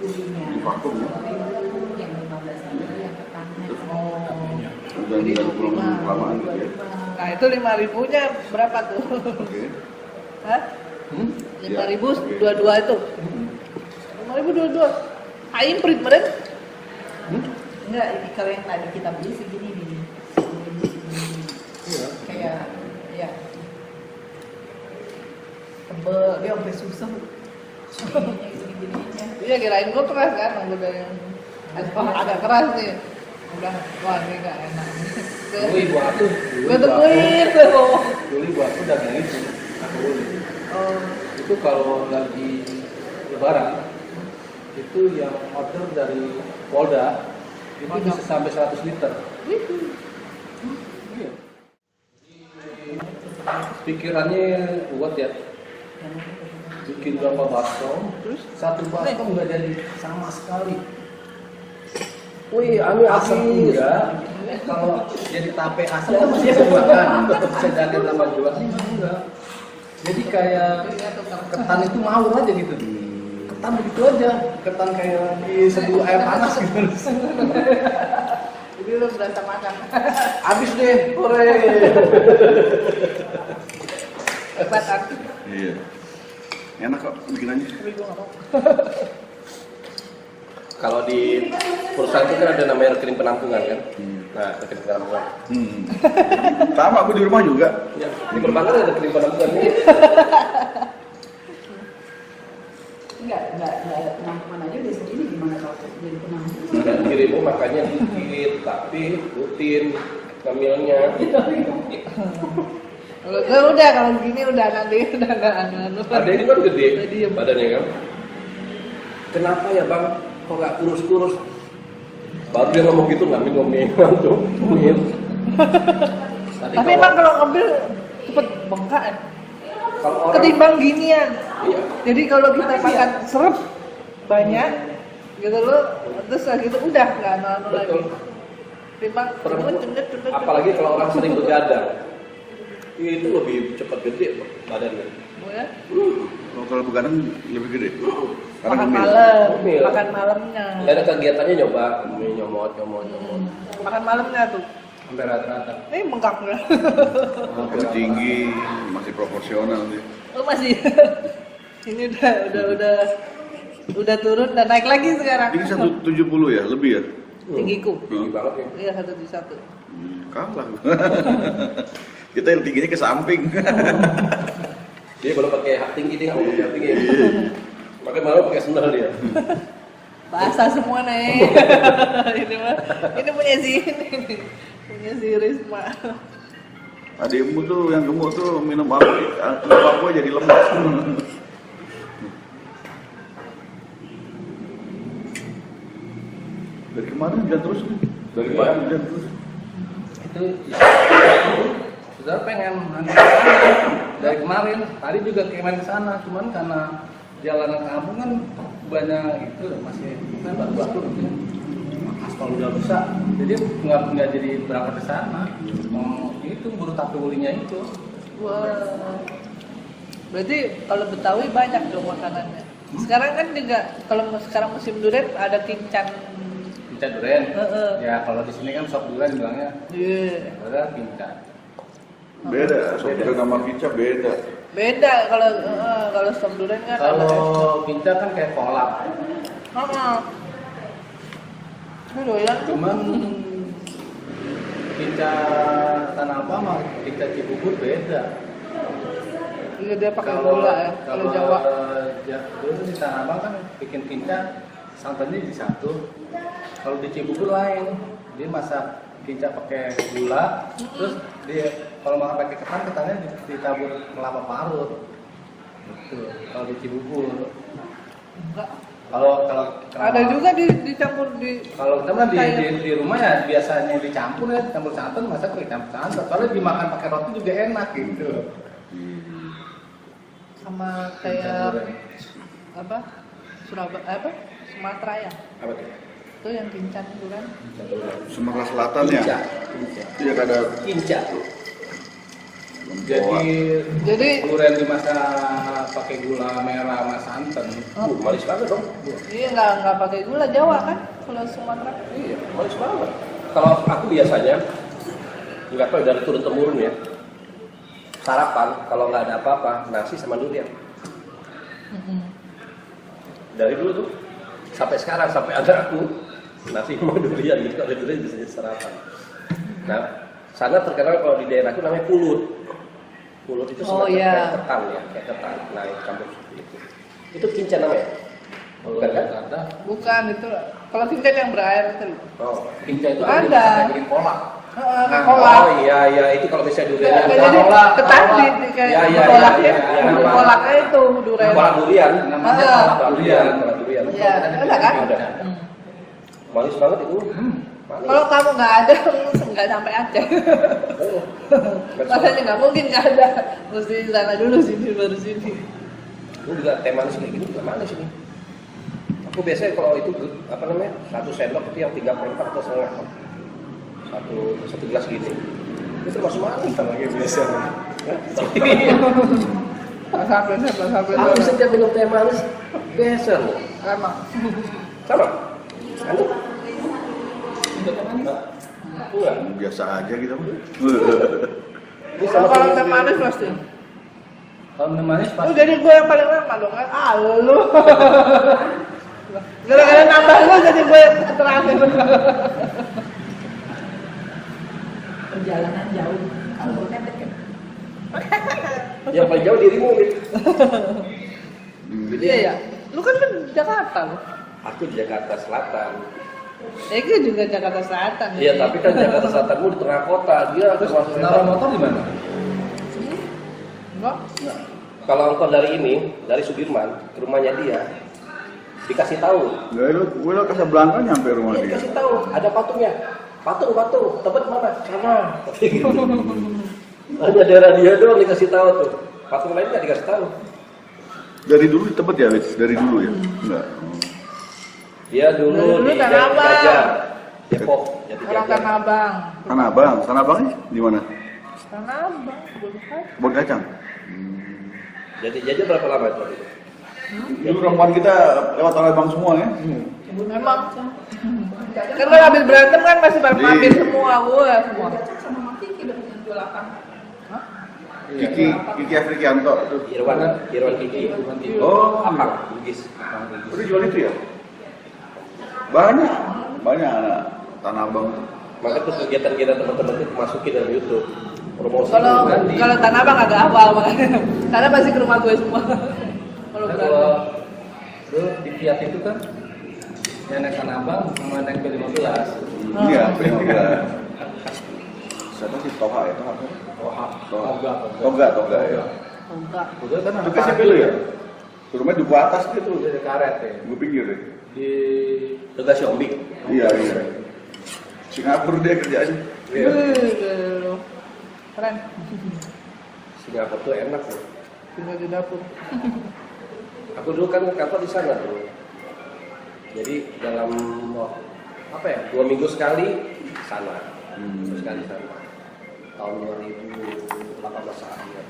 gurihnya. Di vakum ya. 10.000 yang 15.000 yang ketannya. Udah nggak pulang kelamaan gitu ya. Nah itu 5.000-nya berapa tuh? Oke. Hah? 5.000 dua-dua itu. 5.000 dua-dua. Aing perit meren. Enggak, ini kalau yang tadi kita beli segini nih. Iya. Kayak ya tebel, dia sampai susah. Gini-gininya. Iya kirain gue keras kan, udah yang agak keras nih. Udah, wah ini gak enak. Dulu ibu aku. Gue tungguin tuh. Dulu ibu aku dagang itu, aku beli. Oh, Itu kalau lagi lebaran, itu yang order dari Polda, itu Banyak. bisa sampai 100 liter. Iya. Pikirannya kuat ya, bikin berapa bakso, terus satu bakso nggak jadi sama sekali. Wih, anu Asam habis. enggak, kalau jadi tape asam kan masih bisa dimakan, bisa jadi 8 bulan enggak. Jadi kayak ketan itu mau aja gitu. Ketan begitu aja, ketan kayak diseduh air panas gitu. jadi lu berasa makan. Habis deh, hore. Hebat kan? Iya. Enak kok bikinannya. Tapi gue gak mau. Kalau di perusahaan itu kan ada namanya rekening penampungan kan? Nah, rekening penampungan. Sama aku di rumah juga. Ya, di perbankan ada rekening penampungan nih. Enggak penampungan aja udah segini gimana kalau jadi penampungan? Dan dirimu makannya dikit, tapi rutin ngambilnya. Kalau gue udah, kalau gini udah nanti udah gak anu-anu. Ada ini kan gede Udah diem. badannya kan? Kenapa ya bang? Kok nggak kurus-kurus? Baru dia ngomong gitu ngomong tuh. Tapi emang kalau ngambil cepet bengkak ya? Kalau orang Ketimbang ginian. iya, Jadi kalau kita makan serep banyak gitu loh, terus gitu udah nggak anu-anu lagi. betul. Timbang Perempuan, cendet. apalagi kalau orang sering begadang, itu lebih cepat gede badannya. Oh ya? Kalau begadang lebih gede. Karena Makan gemil. malam, Gemil. makan malamnya. Nggak ada kegiatannya nyoba, nyomot. Makan malamnya tuh. Sampai rata-rata. Ini bengkak ya. Masih tinggi, masih proporsional sih. Oh masih. Ini udah turun dan naik lagi sekarang. Ini 170 ya, lebih ya? Tinggiku. Tinggi banget ya. Iya 171. Kalah. Kita yang tingginya ke samping. Dia belum pakai hak tinggi, dia nggak mau pakai hak tinggi. Pakai malam pakai sendal dia. Basah semua nih. ini punya si Risma. Adikmu tuh yang gemuk tuh minum apa jadi lemas. Dari kemarin hujan terus nih. Dari kemarin hujan terus. Itu sudah pengen dari kemarin. Tadi juga pengen ke sana, cuman karena jalanan kampung kan banyak itu masih batu-batu gitu. Aspal udah rusak, jadi nggak jadi berangkat ke sana. Itu buru tapi ulinya itu. Wah. Berarti kalau Betawi banyak dong makanannya. Sekarang kan juga kalau sekarang musim durian ada kincan. Pinca durian. Heeh. Ya kalau di sini kan sop durian bilangnya. Iya. Ada pinca. Beda, soalnya nama pinca beda. Beda kalau sop durian kan Kalau ada. pinca kan kayak kolak. Ini doyan tuh. Cuman pinca Tanah Abang sama pinca Cibubur beda. Iya dia pakai gula ya. Kalau Jawa. Dulu di Tanah Abang kan bikin pinca santannya di satu. Kalau di Cibubur lain, dia masak pinca pakai gula, terus dia kalau makan pakai ketannya ditabur kelapa parut. Gitu. Kalau di Cibubur. Enggak. Kalau Ada juga dicampur di. kalau kita mah Kayak- di rumah ya biasanya dicampur ya, campur santan, masak pakai campur santan. Soalnya dimakan pakai roti juga enak gitu. Sama kayak apa? Surabaya apa? Sumatera ya. Apa tuh? Itu yang kincan itu kan. Sumatera Selatan ya. Kinca. Iya ada Kinca. Jadi durian dimasak pakai gula merah sama santan. Manis banget dong. Iya nggak pakai gula Jawa kan kalau Sumatera. Iya, manis banget. Kalau aku biasanya nggak tahu dari turun temurun ya. Sarapan kalau nggak ada apa-apa nasi sama durian. Dari dulu tuh sampai sekarang sampai ada aku nasi sama durian gitu, ada durian bisa jadi sarapan. Nah, sana terkenal kalau di daerahku namanya pulut. Pulut itu Oh, semacam iya. kayak ketan ya, kayak ketan. Nah, campur seperti itu. Itu kinca namanya. Bukan kan? Ada. Bukan itu. Kalau kincan yang berair itu. Oh. Pinca itu Ada. kan dimasak bikin kolak. Kayak kolak. Oh iya iya itu kalau misalnya durian Kayak yang jadi kolak, ketan kolak. di kayak Ya, ya, kolaknya. ya, ya, ya. Kolaknya itu durian. kolak durian. Namanya Ah. kolak durian. Kolak durian. Iya, ada kan? Ada. Manis banget itu. Manis. Kalau kamu nggak ada, nggak sampai Aceh. Oh. Makanya nggak mungkin nggak ada. Mesti sana dulu sini baru sini. Ini juga teh manis kayak gini juga manis ini. Aku biasanya kalau itu apa namanya 1 sendok itu yang 3/4 atau setengah. Satu gelas gini. Itu masuk manis sama kayak biasa. Sampai. Aku setiap minum teh manis biasa loh. Emang. Sama. Anu? Enggak. biasa aja gitu. Ini Kalau sama teh manis pasti. Kalau minum manis Lu pasti. jadi gue yang paling lama dong kan? Ah lu. Gara-gara nambah lu jadi gue yang terakhir. Perjalanan jauh. Kalau bukan deket. yang paling jauh dirimu gitu. Iya ya. Lu kan di Jakarta lu. Aku di Jakarta Selatan. Ege juga Jakarta Selatan. Iya, tapi kan Jakarta Selatan di tengah kota. Dia Terus termasuk naruh motor di mana? Enggak. Kalau engkau dari ini, dari Sudirman ke rumahnya dia, dikasih tahu. Gak gue lo Casablanca nyampe rumah Dia dia. dikasih tahu, ada patungnya. Patung, Tebet mana? Sana. Hanya daerah dia doang dikasih tahu tuh. Patung lain nggak dikasih tahu. Dari dulu di Tebet ya, Wits? Dari dulu ya? Enggak. Dia dulu Dulu di Tanah Abang. Gajah, Depok, Jati Orang Gajah. Tanah Abang. Tanah Abangnya di mana? Tanah Abang. Bukan. Kebun kacang. Jadi Jajah berapa lama itu? Dulu rombongan kita lewat Tanah Abang semua ya. Memang. Kan kalau habis berantem kan masih pada mampir semua gue semua. Cocok sama Mak Kiki dong yang 28. Kiki Afrikianto tuh. Irwan Kiki. Oh, Apang, Bugis. udah jual itu ya? Banyak anak Tanah Abang. Maka tuh kegiatan-kegiatan teman-teman itu masukin dalam YouTube. Promosi. Kalau Nanti. kalau Tanah Abang agak awal makanya. Karena masih ke rumah gue semua. Kalau Nah, berantem. kalau dulu di Fiat itu kan yang naik Tanah Abang sama naik B15. Iya, benar. Siapa sih Toha ya? Toga ya. Enggak. Udah kan Itu kasih dulu ya? Turunnya duku atas gitu. Udah di karet ya. Gue pinggir deh. Di Tugas Siombing. Iya. Singapura dia kerjanya. Iya. Keren. Singapura tuh enak loh. Tinggal di dapur. Aku dulu kan kantor di sana tuh. Jadi dalam apa ya 2 minggu sekali sana, terus sekali sana. Tahun 2018 akhir.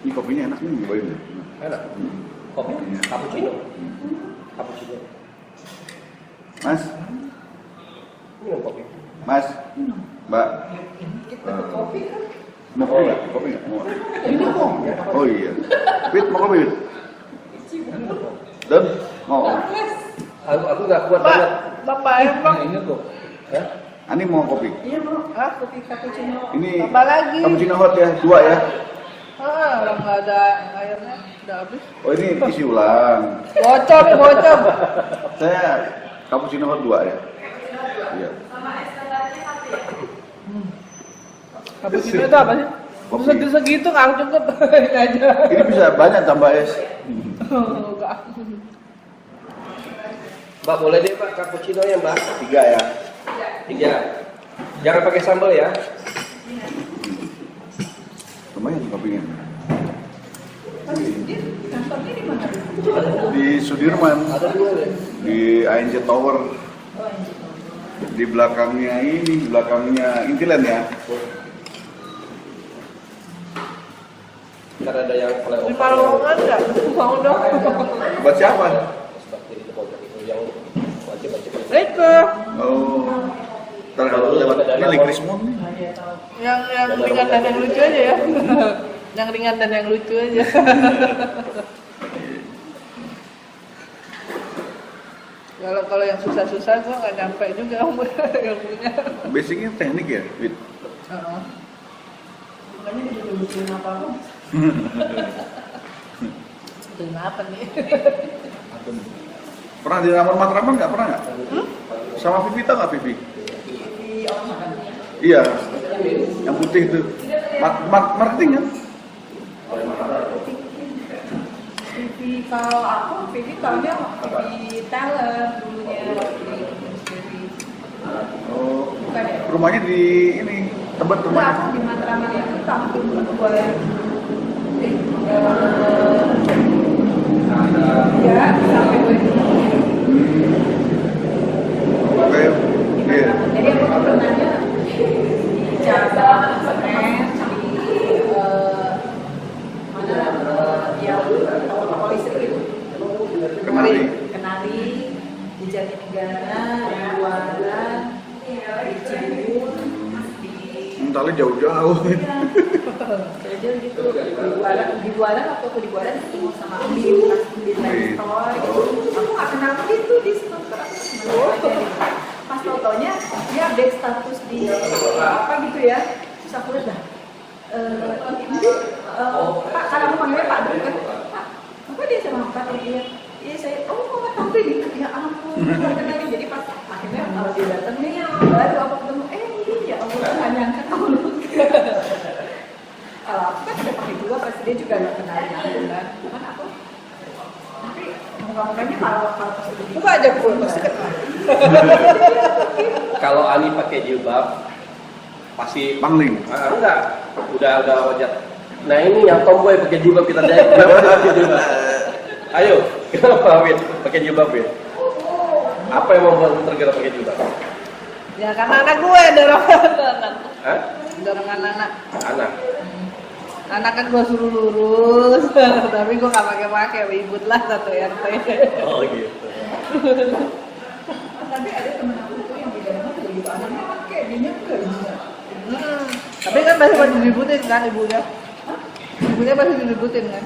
Ini kopinya enak nih, bawain deh. Enak. Kopi, cappuccino. Cappuccino. Mas, Minum kopi. Mas, Mbak. Kita ke kopi kan? Mau kopi nggak? Kopi nggak? Mau. Oh iya. Fit, mau kopi? Fit? Dan mau. Aku nggak kuat Pak, banget. Bapak emang Ini kok. Hah? Ani mau kopi? Iya bro, kopi cappuccino. Ini tambah lagi. cappuccino hot ya, 2 ya. Orang nggak ada airnya, udah habis. Oh ini isi ulang. Bocor nih, bocor. Saya cappuccino hot 2 ya. Iya. Cappuccino itu apa sih? Kopi. Segitu nggak cukup. Ini aja. Ini bisa banyak tambah es. Enggak. Mbak boleh deh Pak cappuccino ya Mbak. 3 ya. 3. Jangan pakai sambal ya. Lumayan kopinya. Kantornya di mana? Di Sudirman, Ada 2 deh. di ANC Tower. Di belakangnya ini, belakangnya Intiland ya. Karena ada yang flyover. Di Palongan nggak? Mau dong. Buat siapa? Seperti itu pojok itu yang wajib-wajib. Itu Oh, ntar kalau lewat ini lagi Krismon nih. yang ringan dan yang lucu aja ya. Yang ringan dan yang lucu aja. Kalau yang susah-susah gua nggak nyampe juga yang punya. Basicnya teknik ya, Fit. Makanya dibutuhin apa bro? Itu apa nih? Pernah di Ramon Matraman nggak? Pernah nggak? Sama Vivita nggak, Vivi? Di orang makan. Iya, yang putih itu. Marketing kan? Vivi kalau aku, Vivi tahunya di talent dulunya di Oh, bukan ya? rumahnya di ini, Tebet Enggak, rumahnya. aku di Matraman itu kampung gue. Ya, sampai gue. Oke, iya. Jadi aku tuh pernahnya di cabang Senen di mana yang toko listrik itu. Kenali di Jatinegara, di Buaran, di Cibubur, di Entarnya jauh-jauh. Jadi gitu di Buaran waktu aku di Buaran ketemu sama Ambil pas Ambil lagi store gitu. Aku nggak kenal gitu di store. Pas tau-taunya dia update status di apa gitu ya. Terus aku lihat dah. Pak, karena aku manggilnya Pak Duk kan. Pak, apa dia sama Pak dia? Iya saya, Mama tampil di ya ampun, kenalin. Jadi pas akhirnya kalau dia datang nih, baru aku ketemu, ini ya Allah, nggak nyangka kamu. Kalau aku kan udah pakai 2, pasti dia juga nggak kenalin aku kan. Cuman aku, tapi muka-mukanya kalau pas udah Buka aja pun pasti kenal. Kalau Ani pakai jilbab pasti Pangling. enggak. Udah wajar. Nah ini yang tomboy pakai jilbab kita jahit. Kenapa pakai jilbab? Ayo, kenapa Win pakai jilbab Win? Apa yang membuat tergerak pakai jilbab? Ya karena anak gue dorong anak. Hah? Dorong anak. Anak. Anak kan gue suruh lurus, tapi gue nggak pakai ribut lah satu RT. Oh gitu. Tapi ada temen aku tuh yang di dalamnya juga gitu, anaknya pakai, dia enggak. Tapi kan masih diributin kan ibunya. Ibunya masih diributin kan.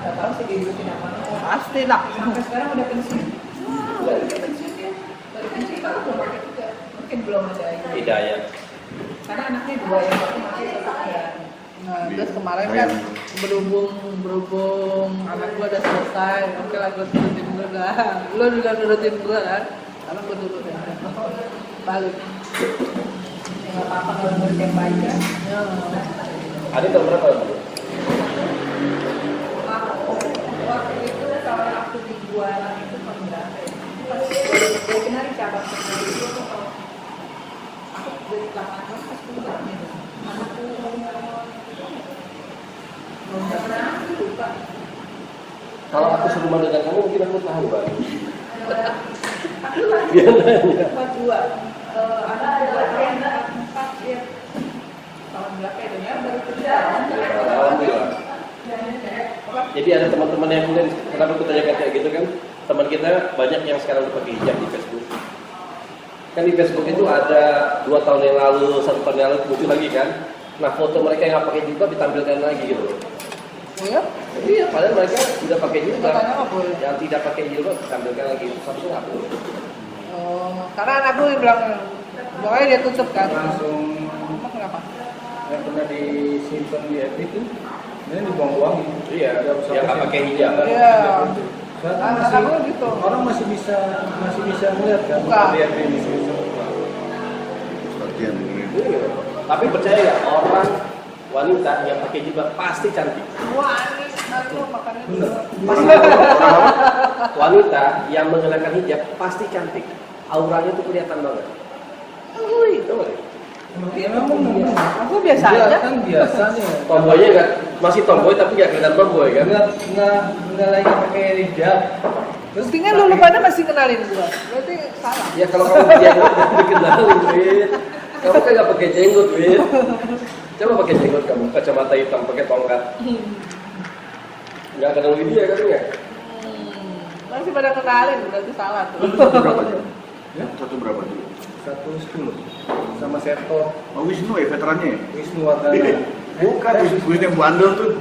Gak tau sih diikutin apa. Pasti lah. Sampai sekarang udah pensiun. Baru pensiun ya. Baru pensiun kalau belum pakai juga. Mungkin belum ada ini. Hidayah. Karena anaknya 2, yang satu masih tetap ya. Nah, terus kemarin kan berhubung anak gue udah selesai, oke lah gue turutin gue dah. Lo juga turutin gue kan, karena gue turutin. Balik. Ya nggak apa-apa kalau menurut yang baik ya. Ya. Ani tahun berapa? Waktu itu kalau aku di Buaran itu tahun berapa ya? Pas gue kenal di cabang Senen itu aku dari 8 tahun pas keluar gitu. Anakku nggak pernah aku lupa. Kalau aku serumah dengan kamu mungkin aku tahu Bang. Aku lagi buat 2. Anak 2 yang 4 ya. Tahun berapa ya? Baru kerja. Alhamdulillah. Jadi Jadi ada teman-teman yang kemudian, kenapa aku tanyakan kayak gitu kan? Teman kita banyak yang sekarang pakai hijab di Facebook. Kan di Facebook itu ada 2 tahun yang lalu, 1 tahun yang lalu muncul lagi kan. Nah foto mereka yang nggak pakai jilbab ditampilkan lagi gitu. Iya. Iya, padahal mereka sudah pakai jilbab. Katanya nggak boleh. Yang tidak pakai jilbab ditampilkan lagi. Satu nggak boleh. Oh, karena anakku yang bilang, pokoknya dia tutup kan. Langsung Emang kenapa? yang pernah disimpan di FB itu, ini dibuang-buang. Iya, yang nggak pakai hijab. Iya. Soalnya Anakku gitu. orang masih bisa melihat kan Buka. di FB ini. Latihan ini. Iya. Tapi percaya ya, orang wanita yang pakai jilbab pasti cantik. Wah, ini aku makannya Bener. Wanita yang mengenakan hijab pasti cantik. Auranya tuh kelihatan banget. Wih, tahu nggak? Ya memang bener. Aku biasa Dia aja. kan biasanya. Tomboynya nggak, masih tomboy tapi nggak kelihatan tomboy kan? Nggak lagi pakai hijab. Terus Buktinya lu pada masih kenalin gua. Berarti salah. Ya kalau kamu jenggot dikenalin, Win. Kamu kan nggak pakai jenggot, Win. Coba pakai jenggot kamu, kacamata hitam, pakai tongkat. Nggak kenal dia kan nggak? Masih pada kenalin, berarti salah tuh. Satu berapa tuh? Ya, satu berapa tuh? 110 sama Seto Oh, Wisnu ya, veterannya ya? Wisnu Wardana. Bukan, Wisnu yang bandel tuh.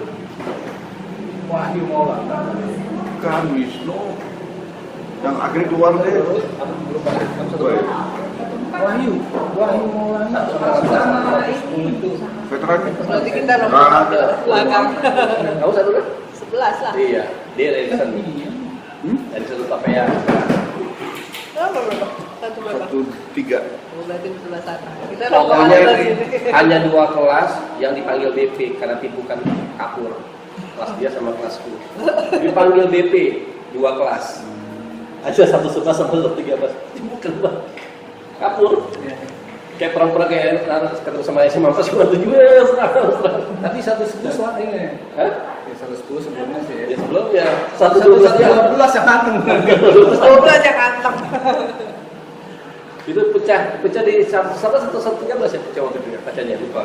Wahyu Maulana. Bukan, Wisnu. Yang akhirnya keluar deh. Woi, Wahyu Maulana sama Wisnu itu. veterannya. Berarti kita nomor Ah, belakang. Kamu satu kan? 11 lah. Iya, dia dari sana. Dari satu KPA. Berapa? Satu berapa? 1-3. Oh, berarti 11 sana. Kita Pokoknya nomor sini. hanya 2 kelas yang dipanggil BP karena tipukan kapur. Kelas dia sama kelasku. Dipanggil BP 2 kelas. Ada 111 sama 113. Tipukan lah. Kapur. Kayak perang-perang kayak ketemu sama SMA pas cuma 7 Tapi 110 lah ini. Hah? Ya 110 sebelumnya sih. Ya sebelumnya 112 dia 112 yang anteng. 12 yang anteng. itu pecah di sama 113 ya pecah waktu itu ya kacanya lupa.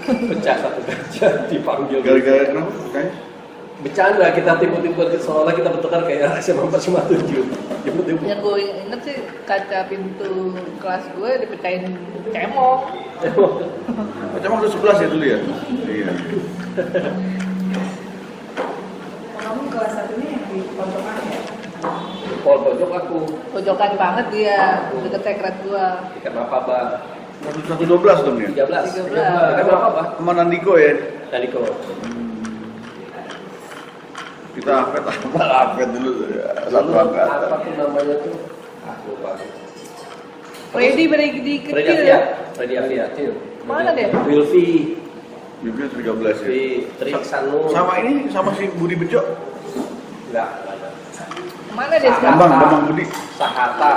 Pecah satu kaca dipanggil. Gara-gara kenapa? Kayak Bercanda kita tipu-tipu seolah kita bertukar kayak SMA 457. Tipu-tipu. Yang gue inget sih kaca pintu kelas gue dipecahin cemong. macam waktu 11 ya dulu ya? Iya. Kamu kelas satunya yang di pojokan ya? Pojok aku Pojokan banget dia, deket sekret gue. ikan apa bang? 112 dong ya? 13. 13. Ikan apa bang? Sama Nandiko ya? Tadi kok. Kita hafet dulu ya. Satu angkatan. Apa tuh namanya tuh? Lupa. Freddy kecil Freddy Afia. ya? Freddy Afia. Mana deh? Wilfi. Bibirnya 13 ya? Di Trik Sanu. Sama ini, sama si Budi Bejo? Enggak. Mana deh sekarang? Bambang Budi. Sahata.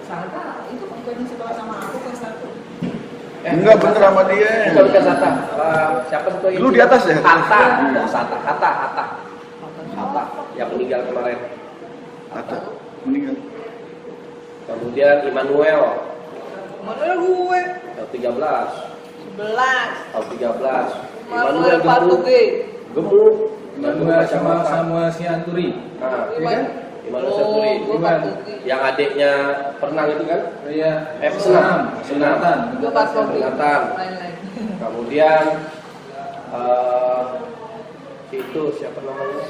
Salta itu bukannya sekolah sama aku kelas 1. Enggak, bener sama dia. Bukan Sahata. Siapa satu lagi? Lu di atas ya? Hatta. Hatta. Hatta. Yang meninggal kemarin. Hatta meninggal. Kemudian Immanuel. Mana gue? Tahun 13. 11. Tahun 13. Manuel Patuge. Gemuk. Manuel sama Samuel Sianturi. Nah, Iya kan? Immanuel Saturi. Gue Patuge. Yang adiknya perenang itu kan? Iya. Senam. Senatan. Gue Patuge. Kelihatan. Lain-lain. Kemudian itu siapa namanya?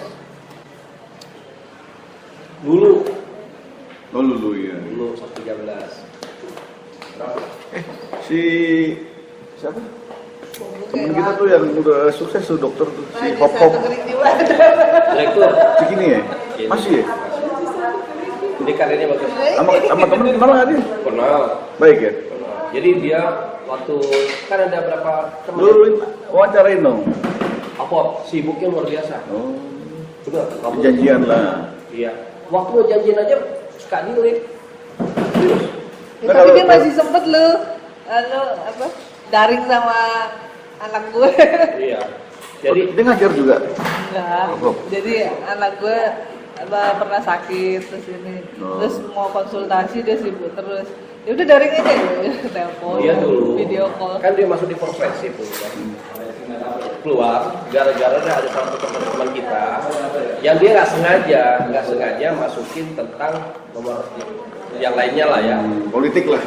Dulu Oh, Lulu ya. 113. Si siapa? Temen kita tuh yang udah sukses tuh dokter tuh, si Hop Hop. Direktur. Begini ya? Masih ya? Jadi karirnya bagus. Sama temen kenal nggak dia? Kenal. Baik ya? Jadi dia waktu kan ada berapa teman? Lu wawancarain dong. Apa sibuknya luar biasa. Oh, Coba kamu janjian lah. Iya. Waktu mau janjian aja suka delete. Ya, tapi dia masih sempet lu daring sama anak gue. Iya. Jadi dia ngajar juga. Enggak. Oh. Jadi anak gue pernah sakit terus ini, Oh. terus mau konsultasi dia sibuk terus. Ya udah daring aja ya, telepon, Iya dulu. video call. Kan dia masuk di profesi tuh kan. Keluar gara-gara ada salah satu teman kita yang dia nggak sengaja masukin tentang nomor yang lainnya lah ya. Politik lah.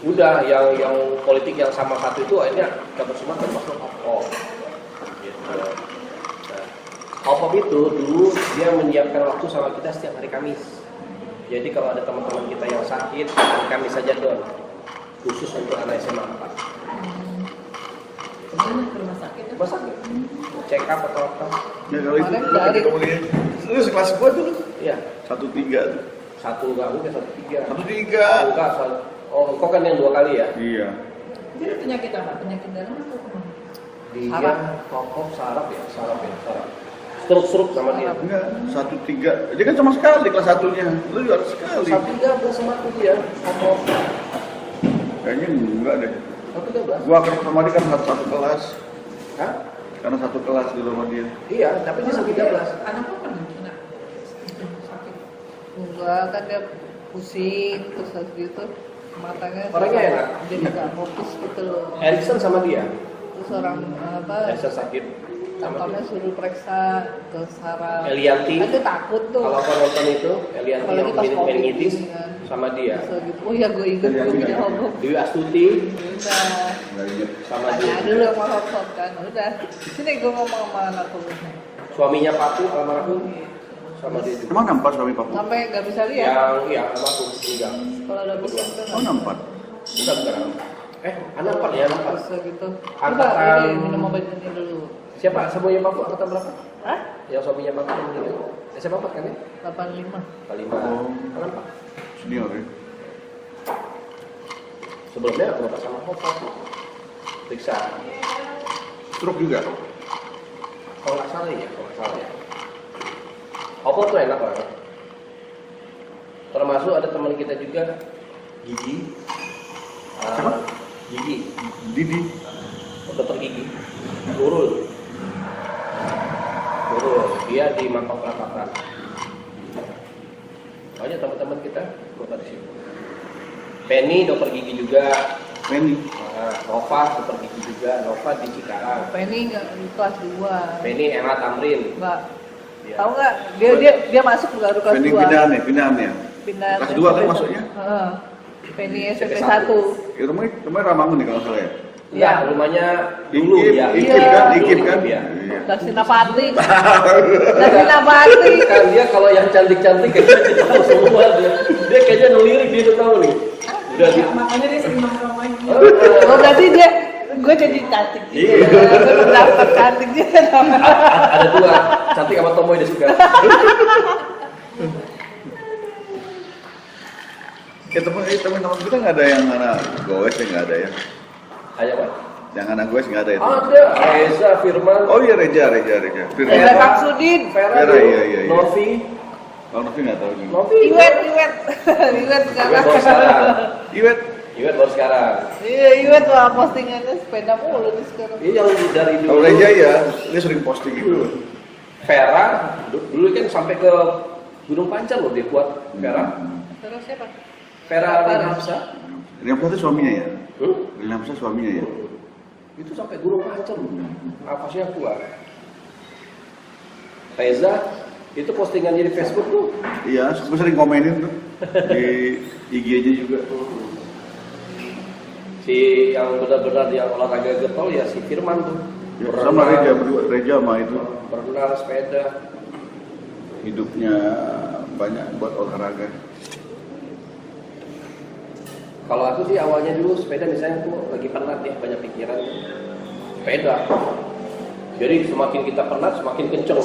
Udah yang politik yang sama satu itu akhirnya kita semua termasuk Hop. Gitu. Nah, Hop itu dulu dia menyiapkan waktu sama kita setiap hari Kamis. Jadi kalau ada teman-teman kita yang sakit, hari Kamis saja dong. Khusus untuk anak SMA 4. Kemana ke rumah sakit? Rumah sakit. Check up atau apa? Ya kalau itu Kemarin dari- kemudian lu sekelas gua dulu. Iya. 1-3. Satu enggak mungkin 1-3. 1-3. Enggak, kok kan yang 2 kali ya? Iya. Jadi penyakit apa? Penyakit dalam atau kemana? Dia kokok saraf ya. Struk sama dia. Enggak, 1-3. Dia kan cuma sekali kelas 1-nya. Lu juga harus sekali. 1-13 sama aku dia. Kokok. Kayaknya enggak deh. 1-13. Gua akan sama dia kan satu kelas. Hah? Karena satu kelas di rumah dia. Iya, tapi dia 1-13. Anak apa pernah kena sakit? Enggak, kan dia pusing terus habis gitu matanya Orangnya enak. jadi nggak fokus gitu loh. Erikson sama dia. Terus orang apa Erikson sakit sama contohnya dia. suruh periksa ke saraf. Elianti. Kan dia takut tuh. Kalau kau nonton itu, Elianti Apalagi yang pas COVID meningitis gini kan. sama dia. Terus gitu. Oh iya gue inget gue Elianti punya nggak? hobok. Dewi Astuti Udah. Enggak inget. sama Tanya dia. dulu sama hobok kan. Udah. Sini gue ngomong sama anakku. Suaminya Papu almarhum sama dia juga. Emang nampak suami Papu? Sampai nggak bisa lihat. Yang almarhum meninggal. Kalau udah bisa Oh nampak. Bukan. Anak 4 ya, anak 4. Terus gitu. Angkatan- Coba ini minum obat ini dulu. Siapa? Semuanya Papu angkatan berapa? Hah? Yang suaminya Papu meninggal. SMA 4 kan ya? 85. Kali 5. Oh. Angkatan 4. Senior ya. Sebelumnya aku dapat sama Papu. Periksa. Stroke juga. Kalau nggak salah ya. Oppo tuh enak banget. Termasuk ada teman kita juga, Gigi. Siapa? Gigi, Didi. dokter gigi. Nurul. Dia di Mangkok Perapatan. Banyak teman-teman kita dokter di situ. Penny dokter gigi juga. Penny. Nova dokter gigi juga. Nova di Cikarang. Penny nggak di kelas 2. Penny Emma Tamrin. Mbak. Dia. Tahu nggak? Dia masuk baru kelas Penny 2. pindahan ya. Pindah Kelas 2 kan SMP. masuknya? Heeh. Penny SMP SMP 1. Ya, rumahnya Ramangun nih kalau salah ya. Enggak, Iya. rumahnya dulu Ikip, ya. Ikip Iya. kan, Ikip kan. Iya. Iya. Dasinapati. Dasinapati. Kan dia kalau yang cantik-cantik kayaknya dia tahu semua dia. Dia kayaknya nulirik dia tuh tahu nih. Udah di. Makanya dia sering nongkrong main. Oh berarti gue jadi cantik juga. Iya. Gue dapet cantik juga. Ada 2, cantik sama tomboy dia suka. Ya teman-teman kita nggak ada yang anak goes ya nggak ada ya. Ayo, Pak. Yang anak goes nggak ada itu. Ada Reza Firman, Oh iya Reja. Reza Firman. Samsudin. Vera, Vera, iya. Novi, Kalau Novi nggak tahu juga. Novi. Iwet sekarang. Iwet baru sekarang. Iwet. Iwet baru sekarang. Iya Iwet lah postingannya sepeda mulu nih sekarang. Ini yang dari dulu. Kalau Reja ya, dia sering posting gitu. Vera, dulu kan sampai ke Gunung Pancar loh dia kuat. Vera, Terus siapa? Vera Rinhamsa. Rinhamsa itu suaminya ya. Hmm? Rinhamsa suaminya ya. Itu sampai Gunung Pancar loh. Nafasnya kuat. Reza, itu postingannya di Facebook tuh. Iya, gue sering komenin tuh di IG-nya juga. Si yang benar-benar yang olahraga getol ya si Firman tuh. Ya, sama Reja berdua, Reja sama itu Berenang sepeda. hidupnya banyak buat olahraga. Kalau aku sih awalnya dulu sepeda misalnya tuh lagi penat ya banyak pikiran. Sepeda. Jadi semakin kita penat semakin kenceng.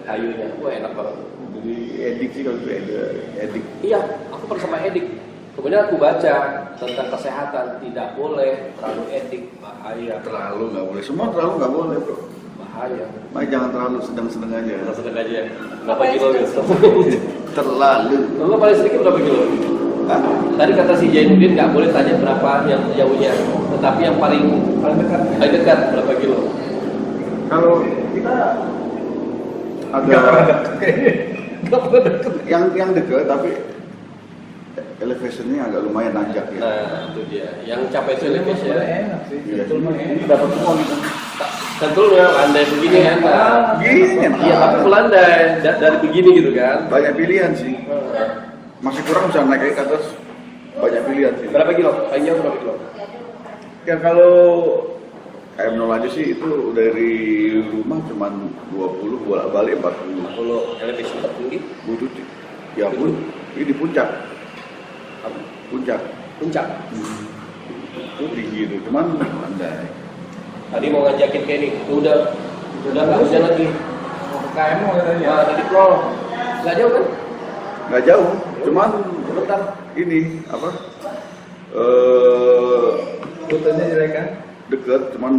Hayunya, wah enak banget. Jadi edik sih kalau itu edik. Iya, aku pernah sama edik. Kemudian aku baca tentang kesehatan, tidak boleh terlalu edik, bahaya. Terlalu nggak boleh. Semua terlalu nggak boleh bro. Bahaya. Makanya jangan terlalu sedang-sedang aja. Kita sedang aja. Berapa Apa yang kilo gitu? Terlalu. Lo paling sedikit berapa kilo? Hah? Tadi kata si Jainuddin nggak boleh tanya berapa yang jauhnya, tetapi yang paling dekat berapa kilo? Kalau kita ada yang dekat tapi elevationnya agak lumayan nanjak ya. Nah, itu dia. Yang capek itu elevasi ya. enak sih. Iya. Ini Dapat semua gitu. Tentunya landai begini kan. Gini. Iya, tapi melandai dari begini gitu kan. Banyak pilihan sih. Masih kurang bisa naik ke atas. Banyak pilihan sih. Berapa kilo? Paling jauh berapa kilo? Ya kalau KM0 aja sih itu dari rumah cuma 20 bolak-balik 40. Kalau elevasi tertinggi, Butuh ya pun ini di puncak. Puncak. puncak. Itu tinggi itu, cuman landai. Tadi mau ngajakin ke ini, udah nggak hujan lagi. KM katanya. Nah, jadi pro, nggak jauh kan? Nggak jauh, cuman Bentar. ini apa? Rutenya jelek kan? Deket, cuman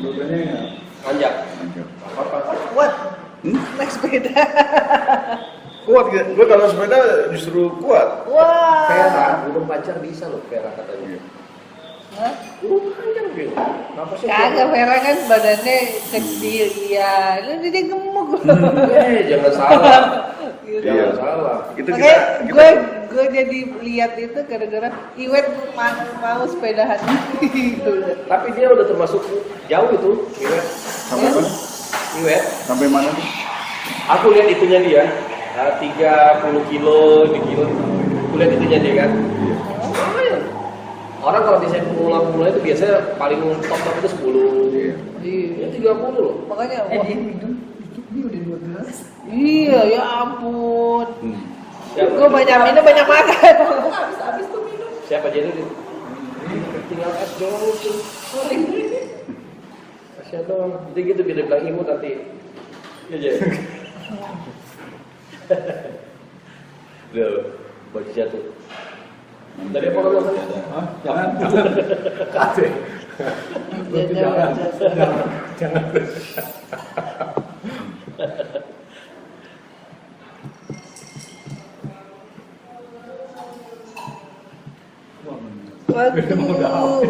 Rutenya ya. Anjak. nanjak. Apa? Kuat Hmm? naik sepeda. Kuat gak? Gue kalau sepeda justru kuat. Wah. Vera, burung pacar bisa loh Vera katanya. Hah? Burung panjang gitu. Kenapa sih? Kagak, Vera kan badannya kecil, iya. Lu dia gemuk loh. Jangan salah. Gitu. Iya. Jangan salah. Itu Makanya kita gue jadi lihat itu gara-gara Iwet mau sepedahan gitu. Tapi dia udah termasuk jauh itu, Iwet. sampai mana? Iwet. Sampai mana tuh? Aku lihat itunya dia, 30 kilo, 2 kilo. Aku lihat itunya dia kan. Lumayan. Orang kalau misalnya pemula-pemula itu biasanya paling top itu 10. Iya. Iya. Ya 30 loh. Makanya Dia wah, minum dikit nih udah 12. iya ya ampun. Ya, Gue banyak minum banyak makan. Habis tuh minum. siapa jadi itu? Tinggal es doang itu. Kasih doang. Jadi gitu dia bilang imut nanti. Iya aja. Loh, baju jatuh. Dari apa kalau Hah? Jangan. Jangan.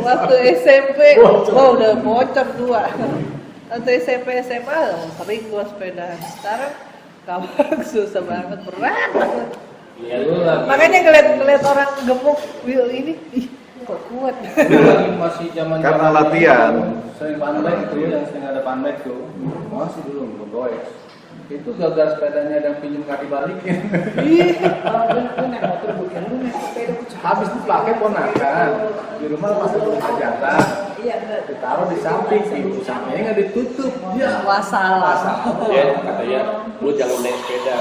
Waktu SMP, udah bocor 2. Waktu SMP SMA sering gue sepedahan. Sekarang kamu susah banget, berat banget. Iya lu lagi. Makanya ngeliat orang gemuk Will ini, ih kok kuat. Lagi masih zaman Karena latihan. Sering pandai itu yang sering ada pandai tuh. Masih dulu belum goes. Itu gagal sepedanya ada yang pinjam kaki balikin. Lu naik motor bukan lu naik sepeda. Habis itu pakai ponakan. Di rumah masih belum hajatan. Iya benar. Ditaruh di samping, pintu sampingnya nggak ditutup. Ya, Wassalam. Ya, katanya lu jangan naik sepeda.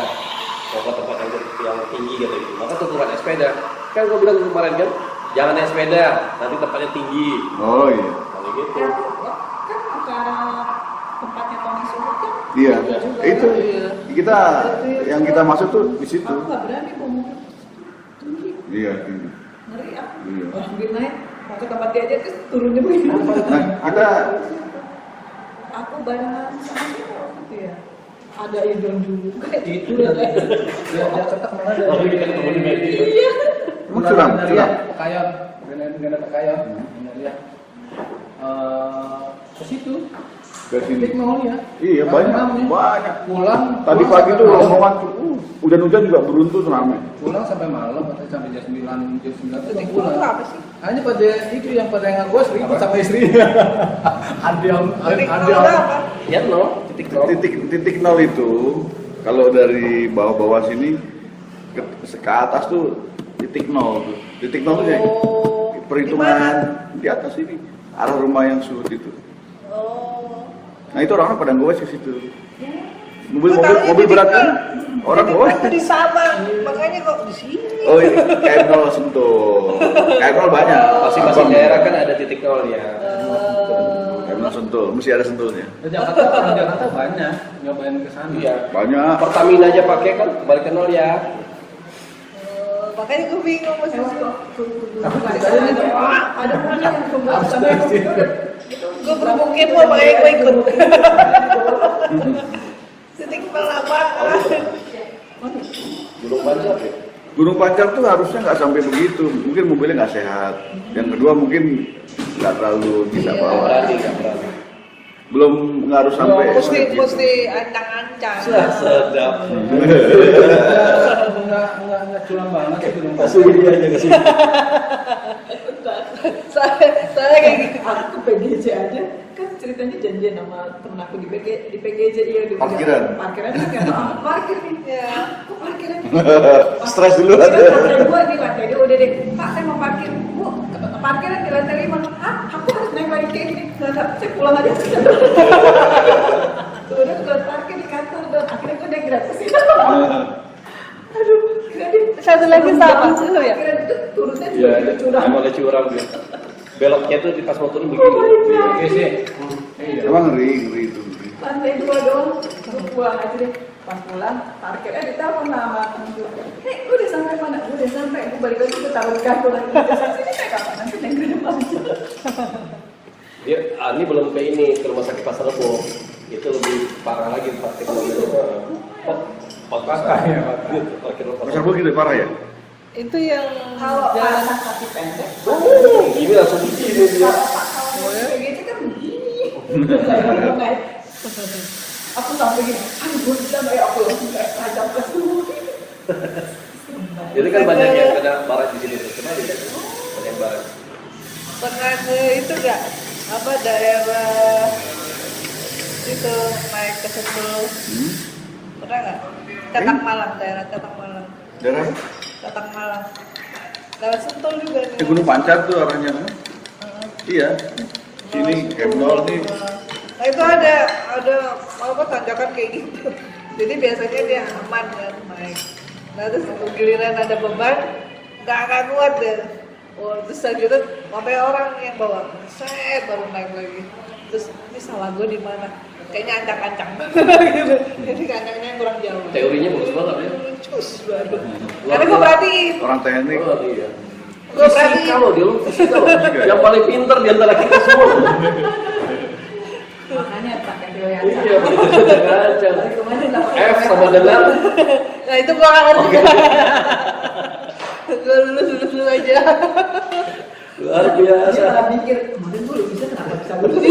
Kalau ke tempat yang tinggi gitu. Maka tutupan naik sepeda. Kan gua bilang kemarin kan, jangan naik sepeda, nanti tempatnya tinggi. Oh iya. Kalau gitu. Kan bukan tempatnya Tony Suhut kan? Iya. Juga. Itu kita yang kita masuk tuh di situ. Aku nggak berani bawa motor tinggi. Iya. Tinggi. Ngeri aku. Iya. Pas gue naik mau ke tempat dia aja terus turunnya begini. Nah, kita Aku barengan sama siapa waktu itu ya? Ada Idon dulu. itu dia cetak mana dari. Lalu kita ketemu di media. Iya. Emang curam, curam. Pekayon, gana pekayon. Lihat. Ke situ. Ke sini. Titik nol ya. Iya, banyak. Banyak. Pulang. Tadi pulang pagi sampai tuh malam. rombongan tuh, hujan-hujan juga beruntun ramai. Pulang sampai malam atau sampai jam 9 tuh Titik pulang. nol apa sih? Hanya pada itu yang pada yang gue ribut sama istrinya. Ada yang Titik nol apa? Ya no, titik nol. Titik nol itu kalau dari bawah-bawah sini ke atas tuh titik nol tuh. Titik nol tuh ya, Oh, perhitungan di atas ini arah rumah yang Suhut itu. Oh. Nah itu orang pada goes ke situ. Gua tahu Mobil titik berat nol. kan orang Titik goes. nol tuh di Sabang, makanya kok di sini. Oh ini KM0 Sentul. KM0 banyak. Masing-masing daerah kan ada titik nolnya. KM0 Sentul, mesti ada Sentulnya. Di Jakarta, orang Jakarta banyak nyobain ke sana. Iya. Banyak. Pertamina aja pakai kan kembali ke nol ya. Makanya gue bingung mas. Tapi ceritanya itu Ada punya yang harus pembahasan ada di situ. Gue berhubung kepo makanya gue ikut. Titik nol apa? Gunung Pancar ya. Gunung Pancar tuh harusnya nggak sampai begitu. Mungkin mobilnya nggak sehat. Yang kedua mungkin nggak terlalu bisa Iya. bawa. Berani nggak berani. Belum nggak harus sampai Mesti segitu. mesti ancang-ancang. Sedap. enggak curang banget sih belum. Kasih dia aja kasih. Saya kayak gitu. Aku ke PGJ aja kan ceritanya janjian sama temen aku di PGJ iya di Parkiran kan parkir nih Ya. kok parkiran stres dulu lantai dua di lantai dua udah deh Pak saya mau parkir Bu parkiran di lantai 5 aku harus naik lagi kayak gini nggak saya pulang aja udah ke parkir di kantor dan akhirnya gue naik gratis aduh Satu lagi sama dulu ya. parkiran itu turunnya Iya, juga curang emang ada curang dia. Beloknya tuh di pas mau turun begini. Oke sih. Iya. emang ngeri itu lantai 2 doang gue pulang aja deh pas pulang parkir ditelepon sama temen gue lu udah sampai mana? Gue udah sampai gue balik lagi ke taruh di kantor lagi udah sampai sini kayak kapan nanti naik ke depan Dia ini belum ke ini ke rumah sakit Pasar Rebo. Itu lebih parah lagi praktik mobil. Patah ya, patah. Pasar Rebo gitu parah ya Itu yang kalau jalan anak kaki pendek Ini langsung begini dia. kalau kayak gitu kan begini naik aku sampai gini aduh gue bisa nggak ya aku langsung kayak tajam ke semua Jadi kan banyak yang kena barat di sini tuh. Coba lihat. Banyak yang barat. pernah ke itu nggak apa daerah itu naik ke Sentul pernah nggak Catang Malang daerah Catang Malang daerah Catang Malang daerah Sentul juga nih. di Gunung Pancar tuh arahnya kan iya sini Kemdol nih Nah itu ada apa tanjakan kayak gitu. Jadi biasanya dia aman kan naik. Nah terus giliran ada beban nggak kuat deh. Oh terus gitu sampai orang yang bawa set baru naik lagi. Terus ini salah gue di mana? Kayaknya ancang-ancang gitu. Jadi kancangnya kurang jauh. Teorinya bagus banget ya. Cus baru. Karena gue perhatiin. orang teknik Oh iya. Gue perhatiin. Fisika loh dia lu fisika loh. Yang paling pintar di antara kita semua. makanya pakai pilihan Iya, kacau. kemarin dapat F sama dengan Nah itu gue nggak ngerti. Gue lulus aja. luar dia biasa. malah mikir kemarin gue udah bisa kenapa bisa lulus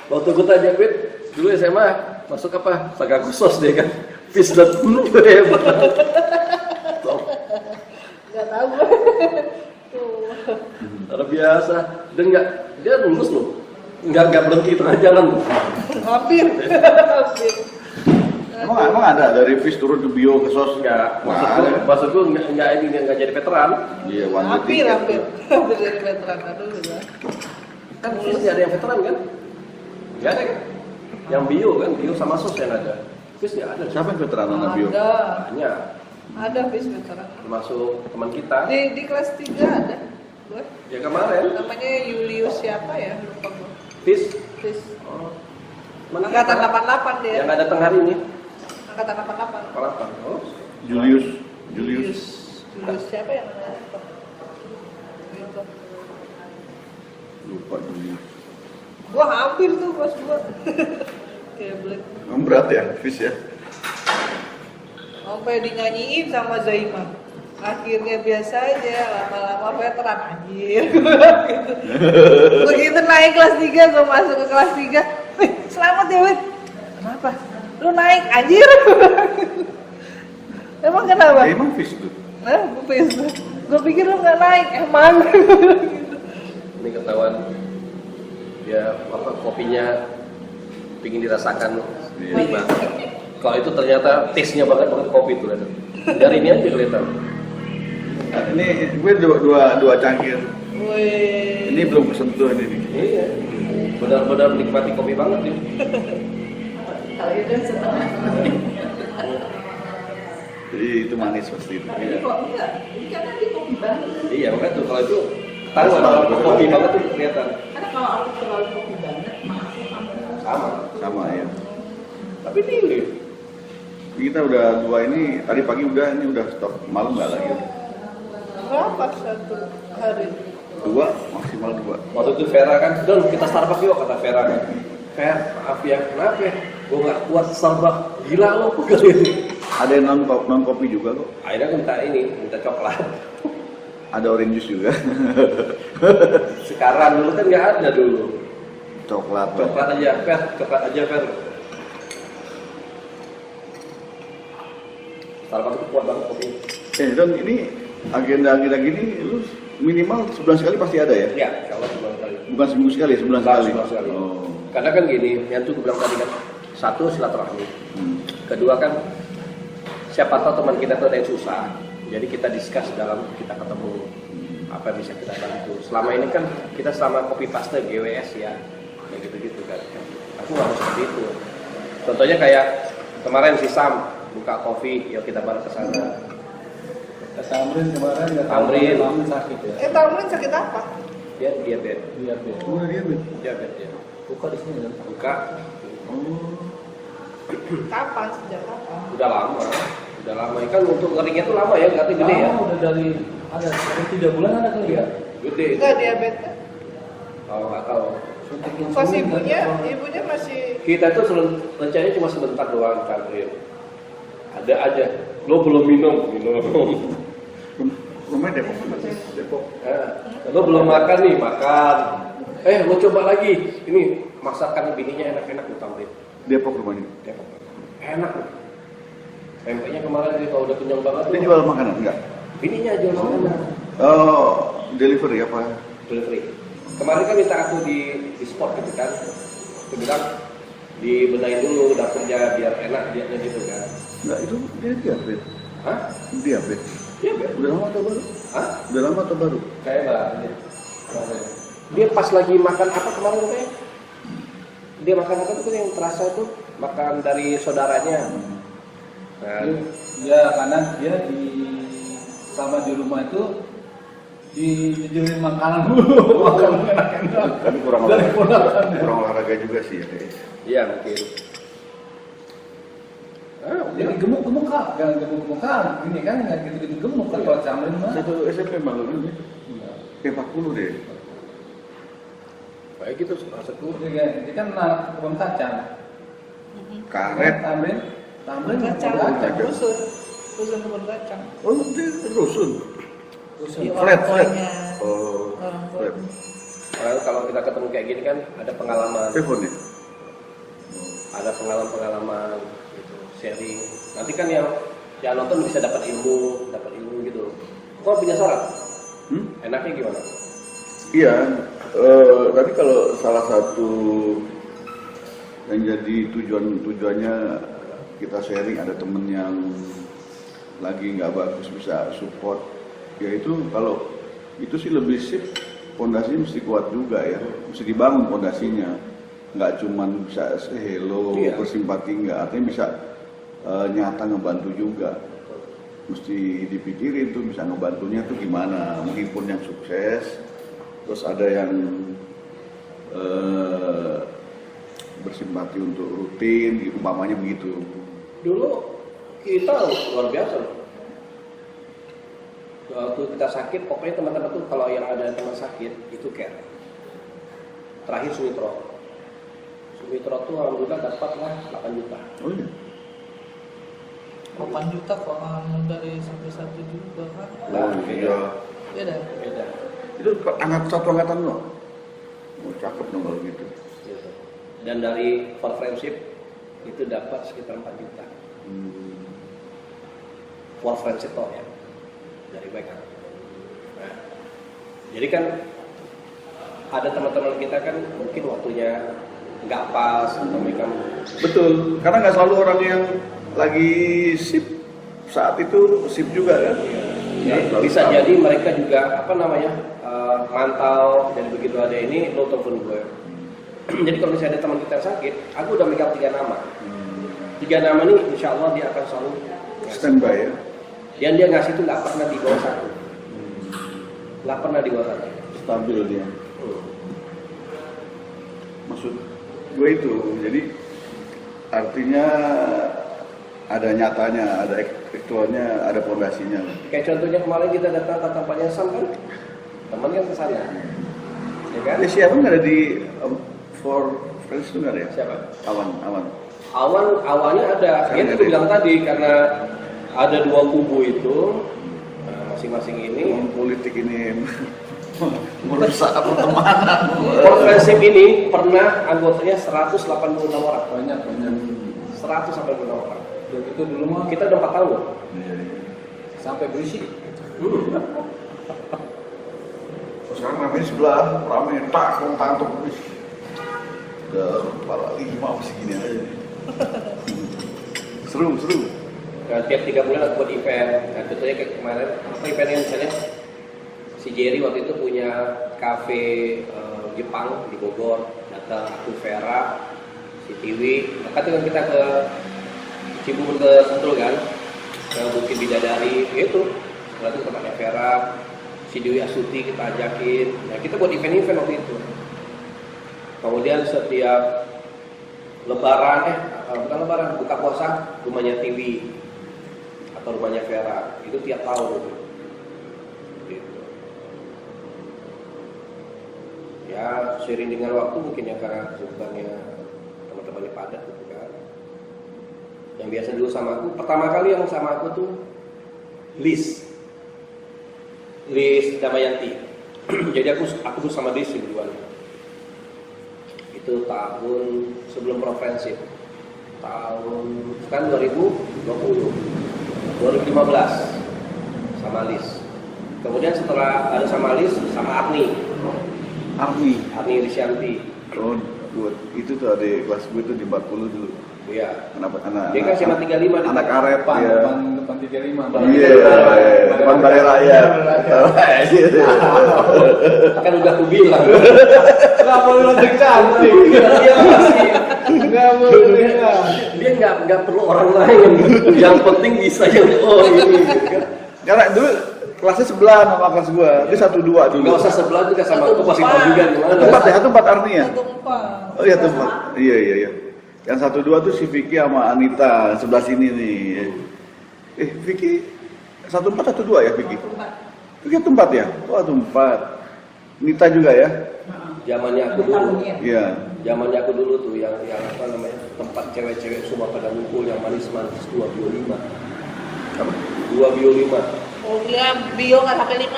Waktu gue tanya Wit, dulu SMA masuk apa? Saga khusus deh kan. Fisdat dulu hebat. Nggak tahu. Luar biasa. Dan dia lulus loh. Nggak berhenti tengah jalan loh. Hampir. emang ada dari FIS turun ke bio ke sos Nggak, ada maksud gue nggak jadi veteran. iya one way Hampir, ticket. hampir jadi veteran aduh ya. Kan FIS nggak ada yang veteran kan? Nggak ada kan? Yang bio kan, bio sama sos yang ada. FIS nggak ada. siapa yang veteran anak bio Ada, Banyak. ada bis veteran. Termasuk teman kita. Di kelas 3 ada. Gue Ya kemarin. namanya Julius siapa ya? Lupa gue. FIS. Bis. Oh. Mana Angkatan kita? 88 dia. Yang nggak datang hari ini. Angkatan 88. Apa? Oh. Julius Julius siapa yang lupa. Gitu. lupa Julius Gua hampir tuh kelas 2. Kayak Black. emang berat ya FIS ya Sampai dinyanyiin sama Zaima. Akhirnya biasa aja, lama-lama veteran anjir. Gitu. Begitu naik kelas 3, gue masuk ke kelas 3. Wih, selamat ya, Wid. Kenapa? Lu naik anjir. Emang kenapa? emang FIS tuh Nah, gue pikir lu nggak naik, emang. Ini ketahuan ya apa kopinya pingin dirasakan Iya. lima. Kalau itu ternyata taste-nya banget kopi itu ada. Dari ini aja kelihatan. Nah, ini gue dua cangkir Wih. ini belum kesentuh ini nih. Iya. Benar-benar menikmati kopi banget nih. kalau itu setengah Jadi itu manis pasti itu. tapi kok enggak ini karena dia kopi banget Iya, makanya tuh kalau itu tahu kalau kopi banget tuh kelihatan. karena kalau aku terlalu kopi banget maka aku Sama. Sama ya. Tapi tinggi. Kita udah dua ini tadi pagi ini udah stop malam nggak lagi. Berapa satu hari? Dua maksimal dua. Waktu itu Vera kan, Don kita Starbucks yuk kata Vera kan. Ver, maaf ya, kenapa ya? Gue nggak kuat Starbucks, gila lo kali ini. Ada yang non kopi juga kok. Akhirnya aku minta coklat. Ada orange juice juga. Sekarang dulu kan nggak ada dulu. Coklat. Coklat aja, Ver. Starbucks itu kuat banget kopi. Dan ini agenda-agenda gini lu minimal sebulan sekali pasti ada ya? Iya, kalau sebulan sekali. Bukan seminggu sekali, sebulan sekali. Sebulan sekali. Oh. Karena kan gini, yang tuh gue bilang tadi kan, satu silaturahmi, kedua kan siapa tahu teman kita tuh ada yang susah, jadi kita discuss dalam kita ketemu apa yang bisa kita bantu. Selama ini kan kita selama kopi paste GWS ya, kayak gitu-gitu kan. Aku nggak mau seperti itu. Contohnya kayak kemarin si Sam buka kopi, yuk kita bareng ke sana. Tamrin kemarin nggak tahu Tamrin. Tamrin sakit ya. Tamrin sakit apa? Dia diabetes. Diabetes. Oh, dia Diabetes ya. Buka di sini kan? Buka. Kapan? Sejak kapan? Udah lama. Kan untuk ngeringnya tuh lama ya, nggak tuh gede ya. Udah dari 3 bulan ada kali ya. Gede. Enggak diabetes. Oh nggak tahu. Pas ibunya masih Kita tuh rencananya cuma sebentar doang Tamrin. Ada aja. Lo belum minum. Rumahnya Depok. Lo belum makan nih, makan. Lo coba lagi. Ini masakan bininya enak-enak tuh Tamrin. Depok rumahnya. Depok. Enak loh. Pempeknya kemarin dia kalau udah kenyang banget Dia tuh. jual makanan enggak? Bininya jual makanan. Oh, delivery apa? Delivery. Kemarin kan minta aku di spot gitu kan. Aku bilang dibenahin dulu dapurnya biar enak dietnya gitu kan. Enggak, itu dia diabetes. Hah? Diabetes. Iya kan? Udah lama atau baru? Hah? Udah lama atau baru? Kayak nggak. Dia pas lagi makan apa kemarin kayak? Dia makan apa tuh yang terasa tuh? Makan dari saudaranya. Nah, Ya karena dia sama di rumah itu dijualin makanan dulu, makanan enak-enak. Tapi kurang Dari olahraga juga sih ya. iya mungkin. Jadi gemuk-gemuk kan, jangan gemuk-gemuk kan. Ini kan nggak gitu-gitu gemuk kan kalau Tamrin mah. Satu SMP malu ini. Kayak 40 deh. Kayak gitu maksudku. Dia kan anak kebun kacang. Karet. Tamrin kacang, kacang. rusun kebun kacang. Oh, dia rusun. Itu Flat. orang tuanya. Oh, Orang flat. tuanya. Kalau kita ketemu kayak gini kan ada pengalaman. Teleponnya. Ada pengalaman gitu, sharing. Nanti kan yang nonton bisa dapat ilmu gitu. Kok punya syarat? Enaknya gimana? Iya, tapi kalau salah satu yang jadi tujuannya kita sharing, ada temen yang lagi nggak bagus bisa support, yaitu kalau itu sih lebih sip, pondasinya mesti kuat juga ya, mesti dibangun pondasinya, nggak cuman bisa say hello, bersimpati, nggak, artinya bisa nyata ngebantu juga. Mesti dipikirin tuh bisa ngebantunya tuh gimana, meskipun yang sukses, terus ada yang bersimpati untuk rutin, umpamanya begitu. Dulu kita luar biasa loh. Waktu kita sakit, pokoknya teman-teman tuh kalau yang ada teman sakit itu care. Terakhir Sumitro tuh alhamdulillah dapat lah 8 juta. Oh iya. 8 juta kok dari sampai 1 juta kan? Oh iya. Beda. Itu satu angkatan loh. Oh, cakep dong kalau gitu. Gitu. Dan dari For Friendship itu dapat sekitar 4 juta. For Friendship toh ya, dari mereka. Nah, jadi kan ada teman-teman kita kan mungkin waktunya nggak pas atau mereka. Betul, karena nggak selalu orang yang lagi sip saat itu sip juga kan. Ya, bisa jadi mereka juga mantau, dan begitu ada ini lo telepon gue. Jadi kalau misalnya ada teman kita yang sakit, aku udah megang 3 nama. 3 nama ini insya Allah dia akan selalu Standby ya. Dan dia ngasih itu nggak pernah di bawah 1. Nggak pernah di bawah 1. Stabil dia. Maksud gue itu, jadi artinya ada nyatanya, ada aktualnya, ada pondasinya. Kayak contohnya kemarin kita datang ke tempatnya Sam kan, teman kan ke sana, ya kan? Siapa nggak ada di For Friends itu nggak ada ya? Siapa? Awalnya ada. Sekarang Itu ada. bilang tadi karena ada 2 kubu itu, masing-masing ini. Politik ini merusak pertemanan. For Friendship ini pernah anggotanya 186 orang. Banyak. 186 orang. Itu dulu mah Kita udah 4 tahun loh. sampai berisik. Sekarang ramai sebelah, ramai tak, tantuk. Udah kepala 5 masih gini aja. Seru. Nah, tiap 3 bulan aku buat event. Nah, contohnya kayak kemarin, apa eventnya misalnya si Jerry waktu itu punya kafe Jepang di Bogor, datang aku, Vera, si Tiwi. Maka tuh kita ke Cibubur ke Sentul kan, ke Bukit Bidadari, itu. Lalu tempatnya Vera, si Dewi Asuti kita ajakin. Nah, kita buat event-event waktu itu. Kemudian setiap Lebaran, bukan Lebaran, buka puasa, rumahnya Tiwi atau rumahnya Vera, itu tiap tahun. Gitu. Ya, seiring dengan waktu mungkin ya karena kesibukannya teman-temannya padat gitu kan. Yang biasa dulu sama aku, pertama kali yang sama aku tuh Liz Damayanti. Jadi aku dulu sama Liz duluan. Itu tahun sebelum profensif, tahun kan 2015 sama Liz. Kemudian setelah ada sama Liz, sama Arni Risyanti. Oh, itu tuh adik kelas gue tuh di 40 dulu. Iya. Kenapa? Dia kan SMA 35 anak karet Depan ya. depan 35. Iya, depan balai raya. Kan udah aku bilang. Kenapa lu lanjut cantik? Dia masih Enggak boleh. dia nggak perlu orang lain. Yang penting bisa yang ini. Karena dulu kelasnya sebelah sama kelas gua. Dia 1-2 dulu. Nggak usah sebelah juga sama aku pasti tahu juga di mana. Tempat Arni ya? Satu empat. Oh iya tempat. Iya. Yang 1-2 tuh si Vicky sama Anita sebelah sini nih. Vicky 1-4 atau 2 ya Vicky? Vicky 1-4 ya? Oh 1-4. Anita juga ya? Zamannya aku dulu. Iya. Zamannya aku dulu tuh yang apa namanya tempat cewek-cewek semua pada ngumpul yang manis-manis 2 bio 5. Apa? 2 bio 5. Oh iya, bio nggak sampai 5,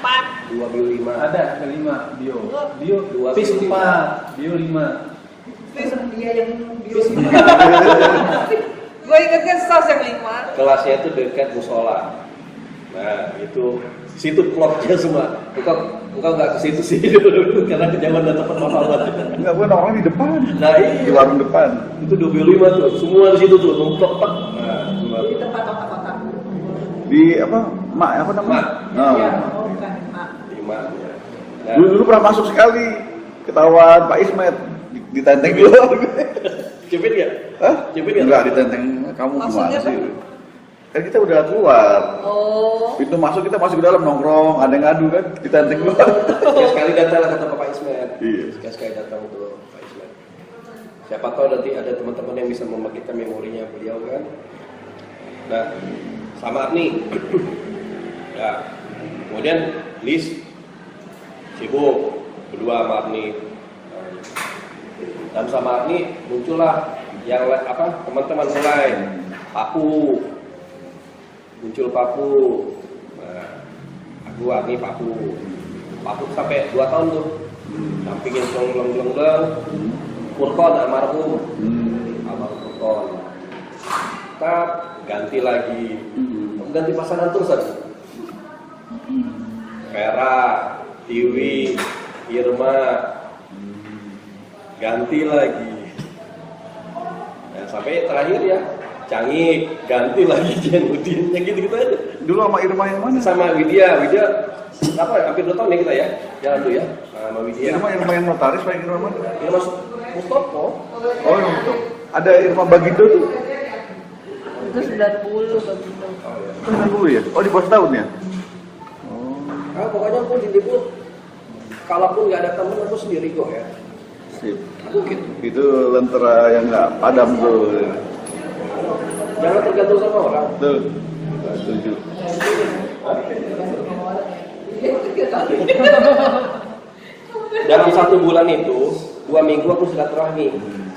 4. 2 bio 5. Ada ke 5 bio. Bio Dua, Fis bio 4, bio 5. Dia yang biru. Gue ingetnya sos yang 5. Kelasnya itu dekat musola. Nah, itu situ plotnya semua. Engkau nggak ke situ sih dulu karena kejauhan dan tempat masalah. Enggak, gua nongkrong di depan. Nah, iya. Di warung depan. Itu 2 bio 5 tuh. Semua di situ tuh numpuk. Nah, Di tempat kotak-kotak. Di apa? Apa namanya? Mak. Nah. Iya, oh bukan, Mak. 5. Nah, Dulu pernah masuk sekali. Ketahuan Pak Ismet ditenteng dulu. Cupit nggak? Hah? Cupit nggak? Enggak ditenteng. Kamu Maksudnya gimana sih? Kan kita udah keluar. Oh. Pintu masuk kita masuk ke dalam nongkrong, ada yang ngadu kan, ditenteng dulu. Sekali datang lah kata Bapak Ismet. Iya. Sekali datang tuh Pak Ismet. Siapa tahu nanti ada teman-teman yang bisa membangkitkan memorinya beliau kan. Nah, sama Arni. Ya. Kemudian Liz sibuk berdua sama Arni. Dan sama Arni muncullah yang apa teman-teman mulai Papu. Muncul Papu. Nah, aku Arni Papu sampai 2 tahun tuh dampingin geleng Furkon almarhum Furkon tetap ganti lagi ganti pasangan terus aja Vera, Tiwi, Irma ganti lagi nah, sampai terakhir ya Cangik, ganti lagi Janudin, yang gitu-gitu aja. Dulu sama Irma yang mana? Sama Widya apa hampir 2 tahun ya kita ya jalan tuh ya sama Widya. Irma yang notaris, Pak Irma mana? Irma Mustopo. Oh, yang itu. Ada Irma Bagindo tuh. Itu 90 begitu. Kan dulu ya? Oh, di bawah tahun ya? Ah, pokoknya aku di Depok, kalaupun nggak ada temen aku sendiri kok ya. Sip. Aku gitu. Itu lentera yang nggak padam tuh. Jangan tergantung sama orang. Tuh. Setuju. Dalam 1 bulan itu 2 minggu aku silaturahmi.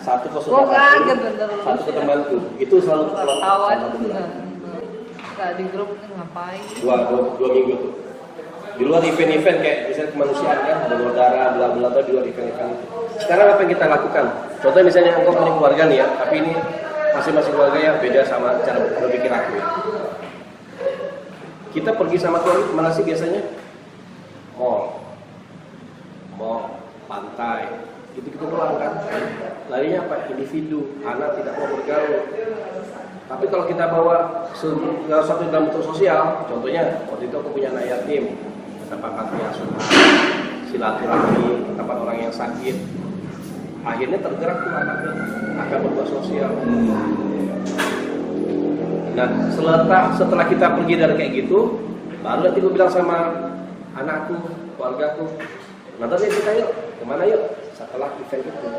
Satu ke Gua kaget saudaraku, bener. satu ke temanku. Itu selalu Kawan satu bulan. nggak di grup ngapain? Dua minggu tuh. Di luar event-event kayak misalnya kemanusiaan kan, donor darah, bla-bla di luar event-event itu. Sekarang apa yang kita lakukan? Contohnya misalnya engkau punya keluarga nih ya, tapi ini masing-masing keluarga ya beda sama cara berpikir aku. Kita pergi sama keluarga kemana sih biasanya? Mall, pantai, gitu-gitu doang kan. Larinya apa? Individu, anak tidak mau bergaul. Tapi kalau kita bawa segala sesuatu dalam bentuk sosial, contohnya waktu itu aku punya anak yatim, tempat panti asuhan, silaturahmi, tempat orang yang sakit. Akhirnya tergerak tuh anaknya akan berbuat sosial. Nah, setelah kita pergi dari kayak gitu, baru nanti gue bilang sama anakku, keluargaku, nanti kita yuk, kemana yuk? Setelah event itu.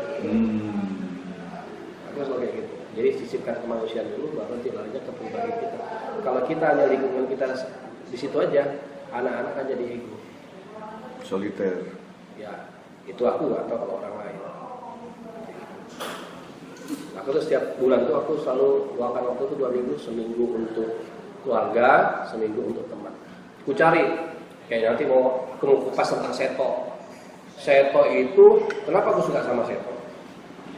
Aku selalu kayak gitu. Jadi sisipkan kemanusiaan dulu, baru nanti larinya ke pribadi kita. Kalau kita hanya lingkungan kita di situ aja, anak-anak kan jadi ego. Soliter. Ya, itu aku atau kalau orang lain. Aku tuh setiap bulan tuh aku selalu luangkan waktu tuh 2 minggu, seminggu untuk keluarga, seminggu untuk teman. Aku cari, kayak nanti mau kupas tentang seto. Seto itu, kenapa aku suka sama seto?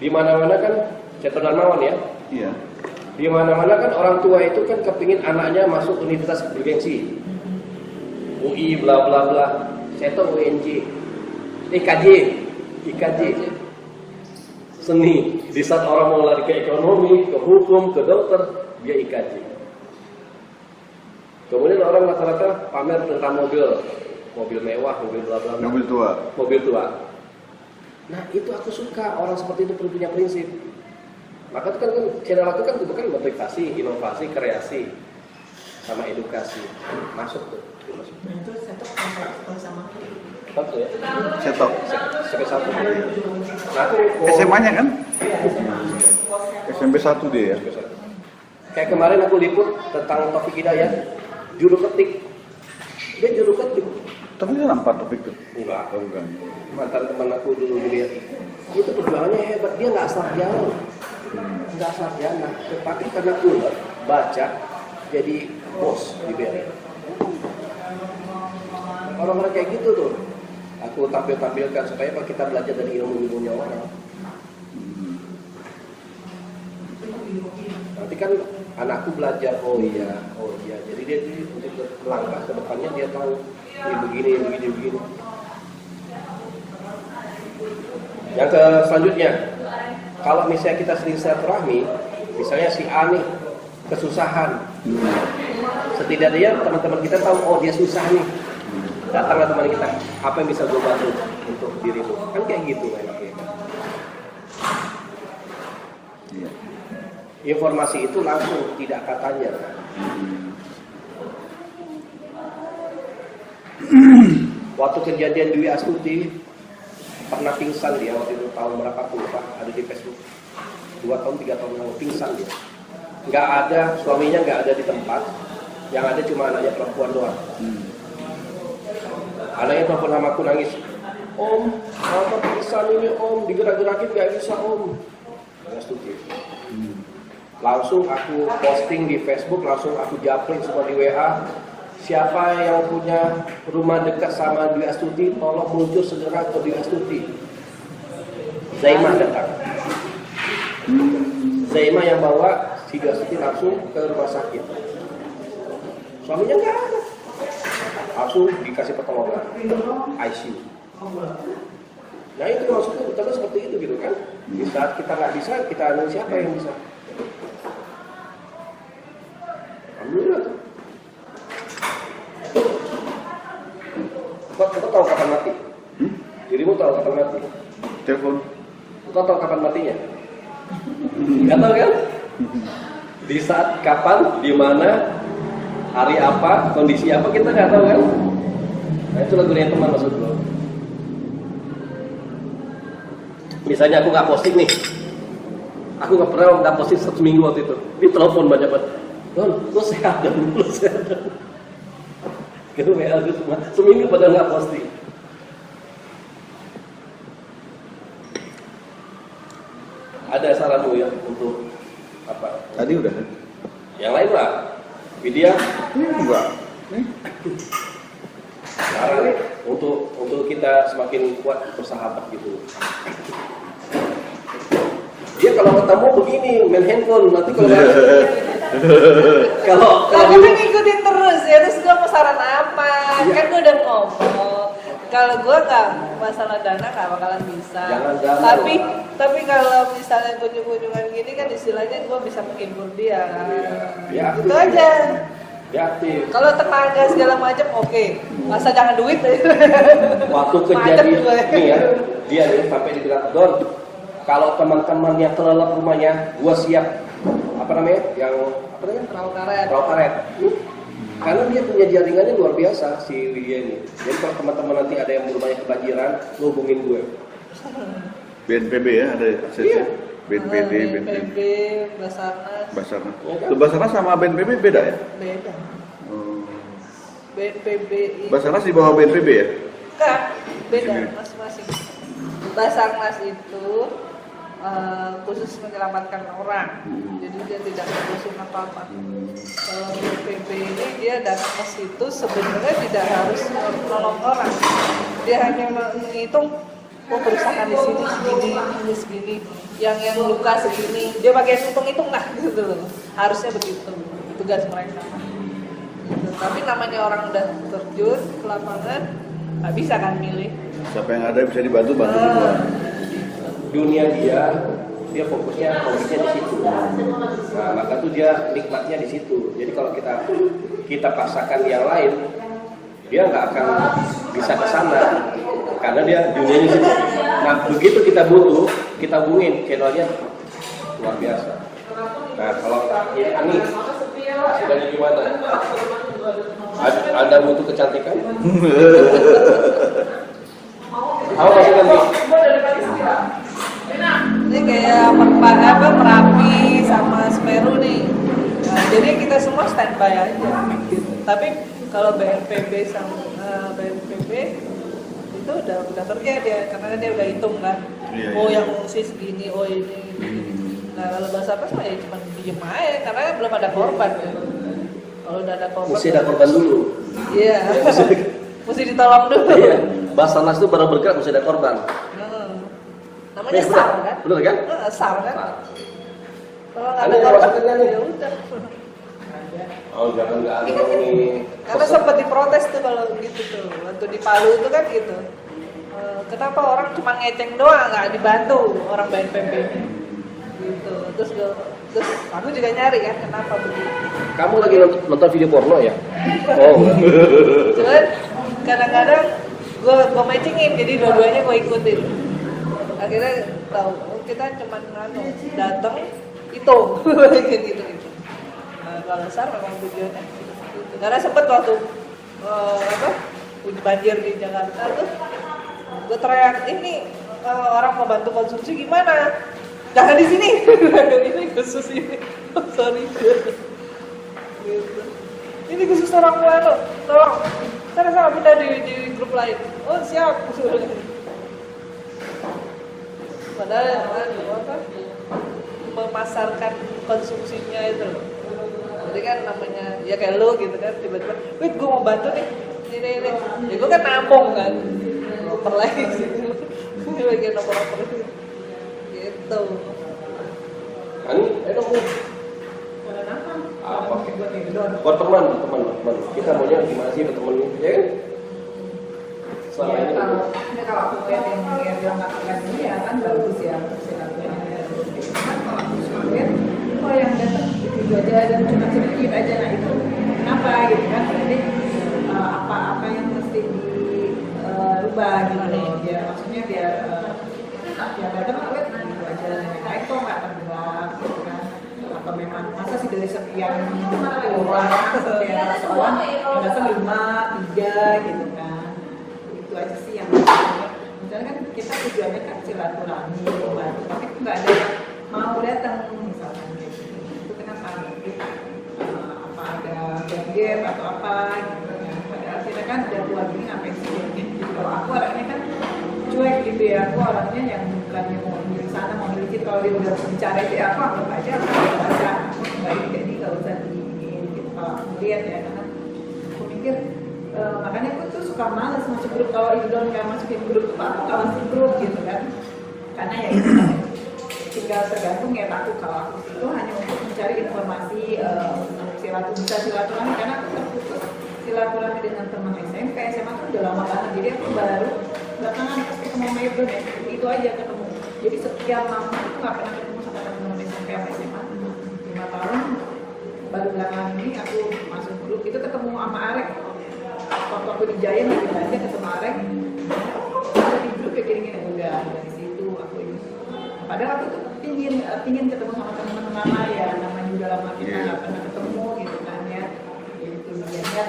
Di mana-mana kan Seto Darmawan ya? Iya. Di mana-mana kan orang tua itu kan kepingin anaknya masuk universitas bergengsi. UI bla bla bla. Seto UNJ. IKJ. Seni. Di saat orang mau lari ke ekonomi, ke hukum, ke dokter, dia IKJ. Kemudian orang rata-rata pamer tentang mobil mewah, mobil bla bla bla. Mobil tua. Nah, itu aku suka orang seperti itu perlu punya prinsip. Maka itu kan channel aku kan bukan motivasi, inovasi, kreasi, sama edukasi. Masuk tuh. Nah itu satu kalau sama Satu ya. Setok. Satu. Nah, aku SMA-nya kan? SMP 1 dia ya. Kayak kemarin aku liput tentang Taufik Hidayat, juru ketik. Dia juru ketik. Tapi dia nampak topik tuh. Enggak. Bukan. Mantan teman aku dulu dilihat. Itu perjuangannya hebat. Dia nggak sarjana. Nggak sarjana. Tapi karena kuliah baca jadi bos di BRI. Orang-orang kayak gitu tuh. Aku tampilkan supaya kita belajar dari ilmu-ilmunya orang. Nanti kan anakku belajar, oh iya. Jadi dia untuk melangkah ke depannya dia tahu ini begini. Yang selanjutnya, kalau misalnya kita sering silaturahmi, misalnya si A nih kesusahan, setidaknya teman-teman kita tahu, oh dia susah nih, datanglah teman kita, apa yang bisa gue bantu untuk dirimu, kan kayak gitu enaknya. Informasi itu langsung, tidak katanya. Waktu kejadian Dwi Astuti pernah pingsan dia waktu itu tahun berapa aku lupa, ada di Facebook 2 tahun 3 tahun lalu pingsan dia. Nggak ada, suaminya nggak ada di tempat, yang ada cuma anaknya perempuan doang. Anaknya telepon sama aku nangis, Om, mama pingsan ini Om, digerak-gerakin nggak bisa Om. Dwi Astuti. Langsung aku posting di Facebook, langsung aku japling semua di WA. Siapa yang punya rumah dekat sama Dwi Astuti, tolong muncul segera ke Dwi Astuti. Zaimah datang. Zaimah yang bawa si Dwi Astuti langsung ke rumah sakit. Suaminya nggak ada. Langsung dikasih pertolongan ICU. Nah itu maksudnya betulnya seperti itu gitu kan. Di saat kita nggak bisa, kita anu siapa yang bisa? Alhamdulillah tuh. Kau tahu kapan mati? Dirimu tahu kapan mati? Telepon. Kau tahu kapan matinya? Nggak tahu kan? Di saat kapan, di mana, hari apa, kondisi apa kita nggak tahu kan? Nah itu lagunya teman maksud gue. Misalnya aku nggak posting nih, aku nggak pernah nggak posting 1 minggu waktu itu. Di telepon banyak banget. Don, lo sehat dan lo sehat. Gitu WA itu semua. Seminggu pada nggak posting. Ada saranmu ya untuk apa? Tadi udah kan? Yang lain lah. Widya? Enggak. Sekarang nih untuk kita semakin kuat bersahabat gitu. Dia kalau ketemu begini main handphone, nanti kalau kalau Aku tuh ngikutin terus ya, terus gue mau saran apa? Kan gue udah ngomong. Kalau gue nggak masalah dana nggak bakalan bisa. Jangan. Tapi kalau misalnya kunjung-kunjungan gini kan istilahnya gue bisa menghibur dia. Ya, Itu aja. Dia aktif. Kalau tenaga segala macam oke. Masa jangan duit. Waktu Macet kejadian gue. nih ya, dia nih sampai dibilang Don, kalau teman-teman yang kelelep rumahnya, gua siap apa namanya? Yang apa namanya? Perahu karet. Karena dia punya jaringannya luar biasa si Lydia ini. Jadi kalau teman-teman nanti ada yang rumahnya kebanjiran, lu hubungin gue. BNPB ya ada aksesnya. BNPB, BNPB, Basarnas. Basarnas. Ya kan? Tuh, Basarnas sama BNPB beda ya? Beda. Hmm. BNPB itu Basarnas di bawah BNPB ya? enggak, beda Sini. masing-masing. Basarnas itu khusus menyelamatkan orang, jadi dia tidak ngurusin apa-apa. Kalau BNPB ini dia datang ke situ sebenarnya tidak harus menolong orang, dia hanya menghitung kerusakan di sini segini, yang luka segini, dia bagian hitung-hitung lah gitu loh. Harusnya begitu tugas mereka. Gitu. Tapi namanya orang udah terjun ke lapangan, nggak bisa kan milih. Siapa yang ada bisa dibantu semua. Dunia dia fokusnya di situ. Nah, maka tuh dia nikmatnya di situ. Jadi kalau kita paksakan yang lain, dia nggak akan bisa ke sana karena dia dunianya di situ. Nah, begitu kita butuh, kita hubungin channelnya luar biasa. Nah, kalau ini hasilnya gimana? Ada butuh kecantikan? Apa maksudnya nih? Ini kayak Merapi sama Semeru nih. Nah, jadi kita semua standby aja. Tapi kalau BNPB sama BNPB itu udah kerja dia, karena dia udah hitung kan. Iya, Oh iya. yang ngungsi segini, oh ini. Nah kalau Basarnas mah ya cuma diem aja, karena belum ada korban. Ya. Kalau udah ada korban. Mesti ada korban dulu. Iya. Mesti ditolong dulu. Iya. Basarnas itu baru bergerak mesti ada korban. Namanya SAR kan? Bener kan? SAR kan? SAR. Kalau nggak Ada ada yang korban, masukin nih? ya udah. Oh jangan nggak ada ini. Karena sempat diprotes tuh kalau gitu tuh. Waktu di Palu itu kan gitu. Kenapa orang cuma ngeceng doang nggak dibantu orang BNPB gitu. Terus aku juga nyari kan kenapa begitu. Kamu lagi nonton video porno ya? Oh. Cuman kadang-kadang gue matchingin, jadi dua-duanya gue ikutin. Akhirnya tahu kita cuma datang itu kayak gitu. Nah, kalau SAR memang tujuannya gitu. Karena sempat waktu banjir di Jakarta tuh gue teriak, ini orang mau bantu konsumsi gimana? Jangan di sini. Ini khusus ini. Oh, sorry. Gitu. Ini khusus orang Wano. Tolong. Sana pindah di grup lain. Oh, siap. Padahal memasarkan konsumsinya itu. Jadi kan namanya ya kayak lo gitu kan, tiba-tiba, wait gue mau bantu nih, ini. Ya gue kan nampung kan, oper lagi gitu. Ini bagian oper-oper gitu. Ani, dong. Apa? Buat teman. Kita maunya gimana sih berteman ini, ya kan? Selama ini. Kalau aku lihat yang dia melakukan ini ya kan bagus ya, silaturahmi. Kalau aku lihat, oh yang datang itu aja dan cuma sedikit aja, nah itu kenapa gitu kan? Berarti apa yang mesti dirubah gitu loh. Biar maksudnya biar datang lihat gitu aja, nah itu nggak tergerak gitu kan? Atau memang masa sih dari sekian orang sekian seorang yang datang 5, 3 gitu kan? Itu aja sih yang misalnya kan kita tujuannya kan silaturahmi, tapi nggak ada yang mau datang misalkan kayak gitu. Itu kenapa mungkin apa ada game atau apa gitu kan? Padahal kita kan udah buat ini sampai sini gitu. Kalau aku orangnya kan cuek gitu ya, aku orangnya yang bukannya mau milih sana mau milih situ. Kalau dia udah bicara itu aku anggap aja baca baik, jadi nggak usah dibikin gitu. Kalau aku lihat ya, karena aku mikir makanya aku tuh suka males masuk grup. Kalau Idol nggak masukin grup, aku nggak masuk grup gitu kan, karena ya itu kita tinggal tergantung ya aku. Kalau aku itu hanya untuk mencari informasi silaturahmi karena aku terputus silaturahmi dengan teman SMP, SMA tuh udah lama banget. Jadi aku baru belakangan pas ketemu Mebel ya, itu aja ketemu. Jadi setiap lama itu nggak pernah ketemu sama teman-teman SMP atau SMA. 5 tahun baru belakangan ini aku masuk grup itu ketemu sama Arek. Waktu aku di Giant lagi belanja ketemu Arek. Ada di grup ya gini-gini udah dari situ aku ini. Padahal aku tuh pingin ketemu sama teman-teman lama ya, namanya juga lama kita nggak pernah ketemu gitu kan ya. Itu dia niat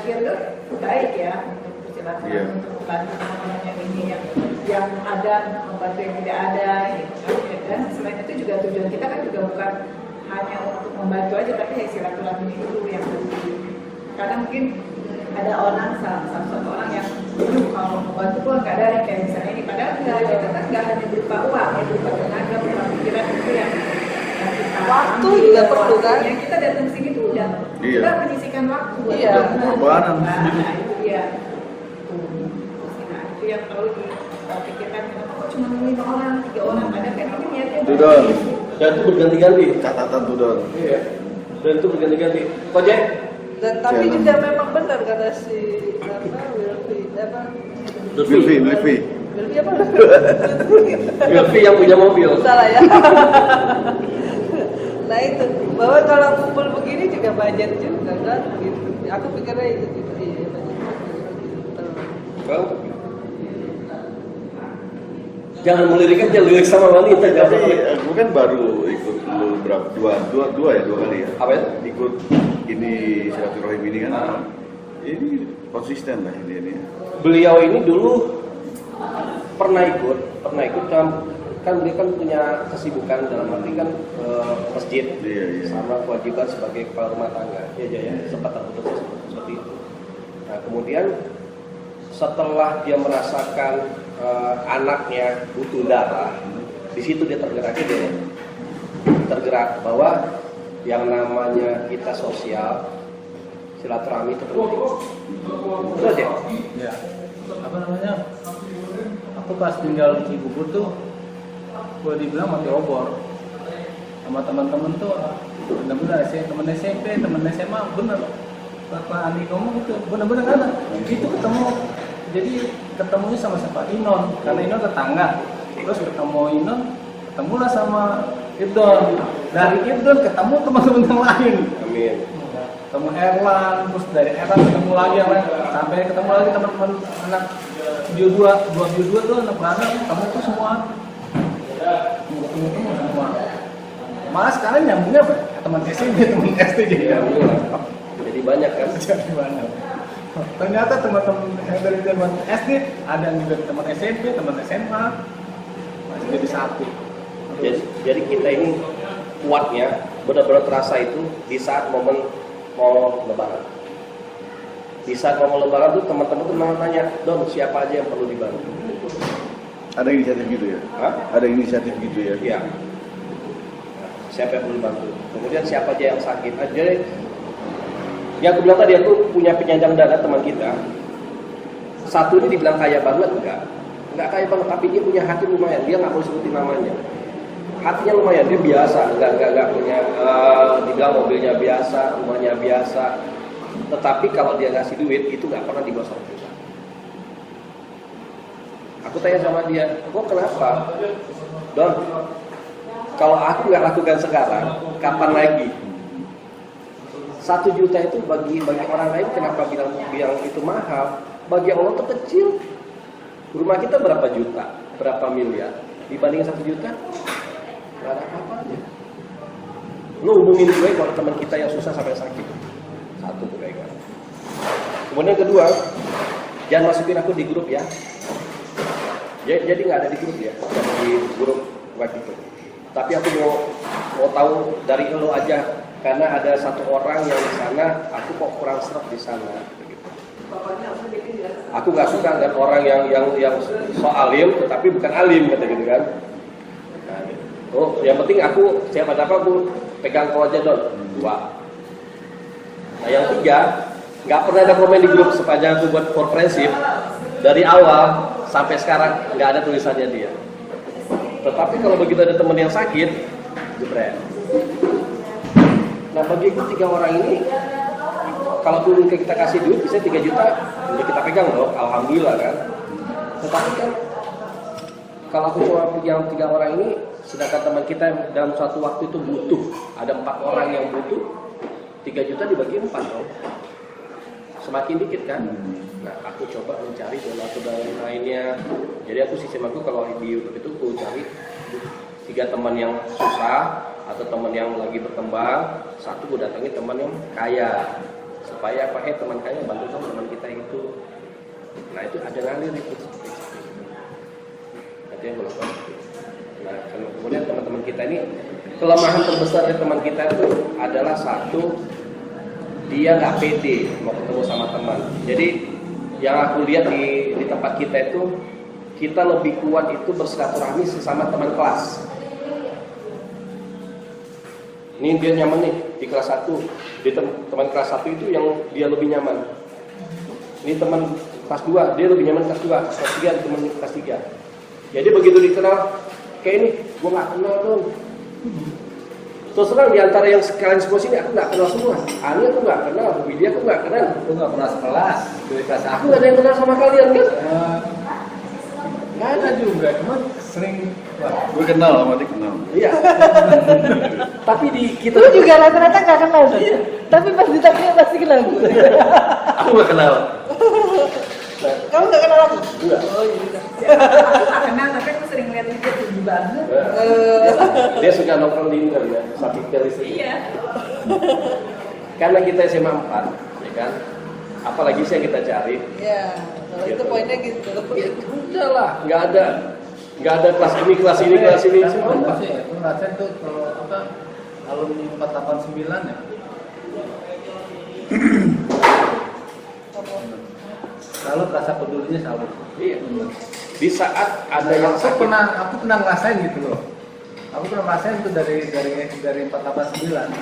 baik ya untuk bersilaturahmi untuk membantu teman-teman yang ini yang ada membantu yang tidak ada gitu kan. Dan selain itu juga tujuan kita kan juga bukan hanya untuk membantu aja tapi ya silaturahmi itu yang penting. Karena mungkin ada orang satu orang yang kalau membantu pun nggak ada yang kayak misalnya ini padahal kita kan nggak hanya berupa uang ya berupa tenaga berupa pikiran itu yang kita waktu ambil, juga perlu kan yang kita datang sini tuh udah kita menyisikan waktu buat iya. Pengorbanan. nah itu dia nah itu yang perlu dipikirkan kenapa kok cuma 5 orang 3 orang padahal kan ini niatnya Itu dong. Dan itu berganti-ganti. Catatan tuh Don. Iya. Dan itu berganti-ganti. Kok Jack? dan tapi Jalan. juga memang benar kata si Wilfi Wilfi. apa Wilfi yang punya mobil. salah ya nah itu bahwa kalau kumpul begini juga budget juga kan gitu aku pikirnya itu juga iya budget. Bang, jangan melirik aja lirik sama wanita. Tapi aku kan baru ikut lu berapa dua kali ya. Apa ya? Ikut ini silaturahim ini kan. Ini konsisten lah ini. Beliau ini dulu pernah ikut kan dia kan punya kesibukan dalam arti kan masjid Iya. sama kewajiban sebagai kepala rumah tangga ya sempat terputus seperti itu. Nah kemudian setelah dia merasakan anaknya butuh darah, di situ dia tergerak bahwa yang namanya kita sosial silaturahmi itu penting. Terus ya? Ya, apa namanya? Aku pas tinggal di Cibubur tuh, gue dibilang mati obor sama teman-teman tuh, bener-bener teman SMP, teman SMA, bener. Bapak Andi ngomong gitu, bener-bener kan? Itu ketemu, jadi ketemunya sama siapa? Inon, karena Inon tetangga. Terus ketemu Inon, ketemulah sama Ibdon. Dari Ibdon ketemu teman-teman yang lain. Amin. Ketemu Erlan, terus dari Erlan ketemu lagi yang lain, sampai ketemu lagi teman-teman anak Bio 2 tuh anak beranak, ketemu tuh semua. Ketemu semua. Malah sekarang nyambungnya apa? Teman SMP, teman SD jadi Jadi banyak kan? Jadi banyak. Ternyata teman-teman yang dari teman SD ada yang juga teman SMP, teman SMA masih jadi satu. Jadi kita ini kuatnya benar-benar terasa itu di saat momen mau lebaran. Di saat mau lebaran tuh teman-teman tuh nanya, Don siapa aja yang perlu dibantu? Ada inisiatif gitu ya? Hah? Ada inisiatif gitu ya? Iya. Siapa yang perlu dibantu? Kemudian siapa aja yang sakit? Jadi yang aku bilang tadi aku punya penyandang dada teman kita. Satu ini dibilang kaya banget enggak kaya banget, tapi dia punya hati lumayan. Dia nggak mau sebutin namanya. Hatinya lumayan, dia biasa, enggak punya dibilang mobilnya biasa, rumahnya biasa. Tetapi kalau dia ngasih duit itu nggak pernah di bawah 1 juta. Aku tanya sama dia, kok kenapa? Don, kalau aku nggak lakukan sekarang, kapan lagi? 1 juta itu bagi orang lain kenapa bilang itu mahal? Bagi Allah itu kecil. Rumah kita berapa juta? Berapa miliar? Dibanding 1 juta? Gak ada apa-apanya. Lu hubungin gue kalau teman kita yang susah sampai sakit. Satu kebaikan. Kemudian kedua, jangan masukin aku di grup ya. Jadi nggak ada di grup ya, di grup web itu. Tapi aku mau tahu dari lo aja, karena ada satu orang yang di sana, aku kok kurang serap di sana. Aku nggak suka lihat orang yang so alim, tetapi bukan alim kata gitu kan. Oh, yang penting aku siapa aku pegang kau aja Don. 2. Nah yang 3, nggak pernah ada komen di grup sepanjang aku buat komprehensif dari awal sampai sekarang nggak ada tulisannya dia. Tetapi kalau begitu ada teman yang sakit, jebret. Nah bagiku 3 orang ini, kalaupun kita kasih duit bisa 3 juta, udah kita pegang loh, alhamdulillah kan. Tetapi kan kalau aku cuma yang 3 orang ini, sedangkan teman kita dalam suatu waktu itu butuh, ada 4 orang yang butuh, 3 juta dibagi 4 dong. Semakin dikit kan. Nah aku coba mencari donor lainnya. Jadi aku sistem aku kalau di YouTube itu aku cari 3 teman yang susah atau teman yang lagi berkembang, satu gue datangi teman yang kaya supaya apa teman kaya bantu dong teman kita itu. Nah itu ada ngalir itu. Nanti yang gue lakukan. Nah kemudian teman-teman kita ini kelemahan terbesar dari teman kita itu adalah satu, dia nggak pede mau ketemu sama teman. Jadi yang aku lihat di tempat kita itu, kita lebih kuat itu bersilaturahmi sesama teman kelas. Ini dia nyaman nih di kelas 1, di teman kelas 1 itu yang dia lebih nyaman. Ini teman kelas 2, dia lebih nyaman kelas 2, kelas 3 teman kelas 3. Jadi begitu dikenal, kayak ini, gue nggak kenal dong. Terus terang di antara yang sekalian semua sini aku nggak kenal semua. Ani aku nggak kenal, Widya aku nggak kenal. Aku nggak pernah sekelas dari kelas Aku nggak ada yang kenal sama kalian kan? Nggak ada juga, cuma sering. Wah, Gue kenal sama dia kenal. Iya. Tapi di kita Lu juga rata-rata nggak kenal tuh. Tapi pas ditanya pasti kenal. aku nggak kenal. Kamu nggak kenal aku? Enggak. Oh iya. Kenal, tapi aku sering lihat dia tinggi banget. Dia suka nongkrong di ini kali ya, sakit kali sih. Iya. Karena kita SMA 4, ya kan? Apalagi sih yang kita cari? Ya, kalau itu poinnya gitu. Ya udah lah, nggak ada kelas ini, kelas ini, kelas ini. Tapi SMA 4. sih, aku ngerasain tuh kalau apa alumni 489 ya. Selalu rasa pedulinya selalu. Iya. Di saat ada yang aku sakit, pernah ngerasain gitu loh. Aku pernah ngerasain itu dari 489.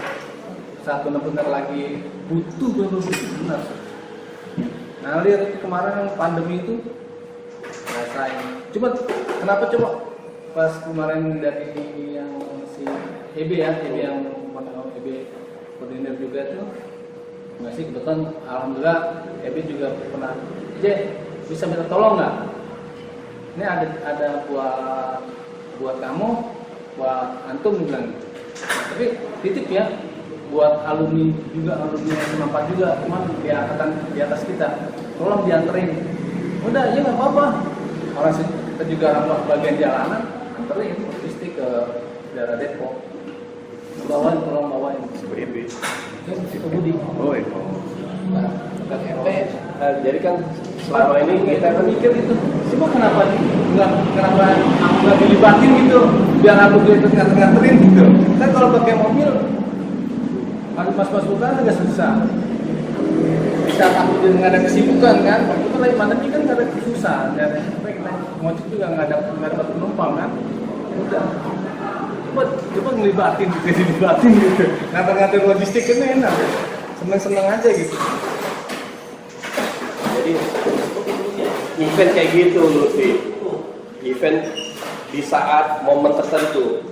Saat benar-benar lagi butuh benar. Nah, lihat itu kemarin yang pandemi itu ngerasain. Coba kenapa coba pas kemarin dari yang si EB ya, EB yang EB koordinator juga tuh nggak sih kebetulan alhamdulillah EB juga pernah bisa minta tolong nggak? Ini ada buat kamu, buat antum bilang gitu. Tapi titip ya buat alumni juga, alumni SMA 4 juga, cuman di atas kita, tolong dianterin. Udah ya nggak apa-apa. Orang kita juga orang bagian jalanan, anterin logistik ke daerah Depok. Tolong bawain. BB. Itu Budi. Oh iya. Jadi kan selama ini kita kan mikir itu, coba kenapa aku nggak dilibatin gitu, biar aku ikut nganterin gitu. Kan kalau pakai mobil, harus mas bukan agak susah. Bisa aku nggak ada kesibukan kan, waktu itu lagi pandemi kan nggak ada susah, nggak ada apa kita ngojek juga nggak ada penumpang kan, udah. Coba ngelibatin gitu, nganter logistik kan enak, seneng aja gitu. jadi event kayak gitu Lutfi, event di saat momen tertentu.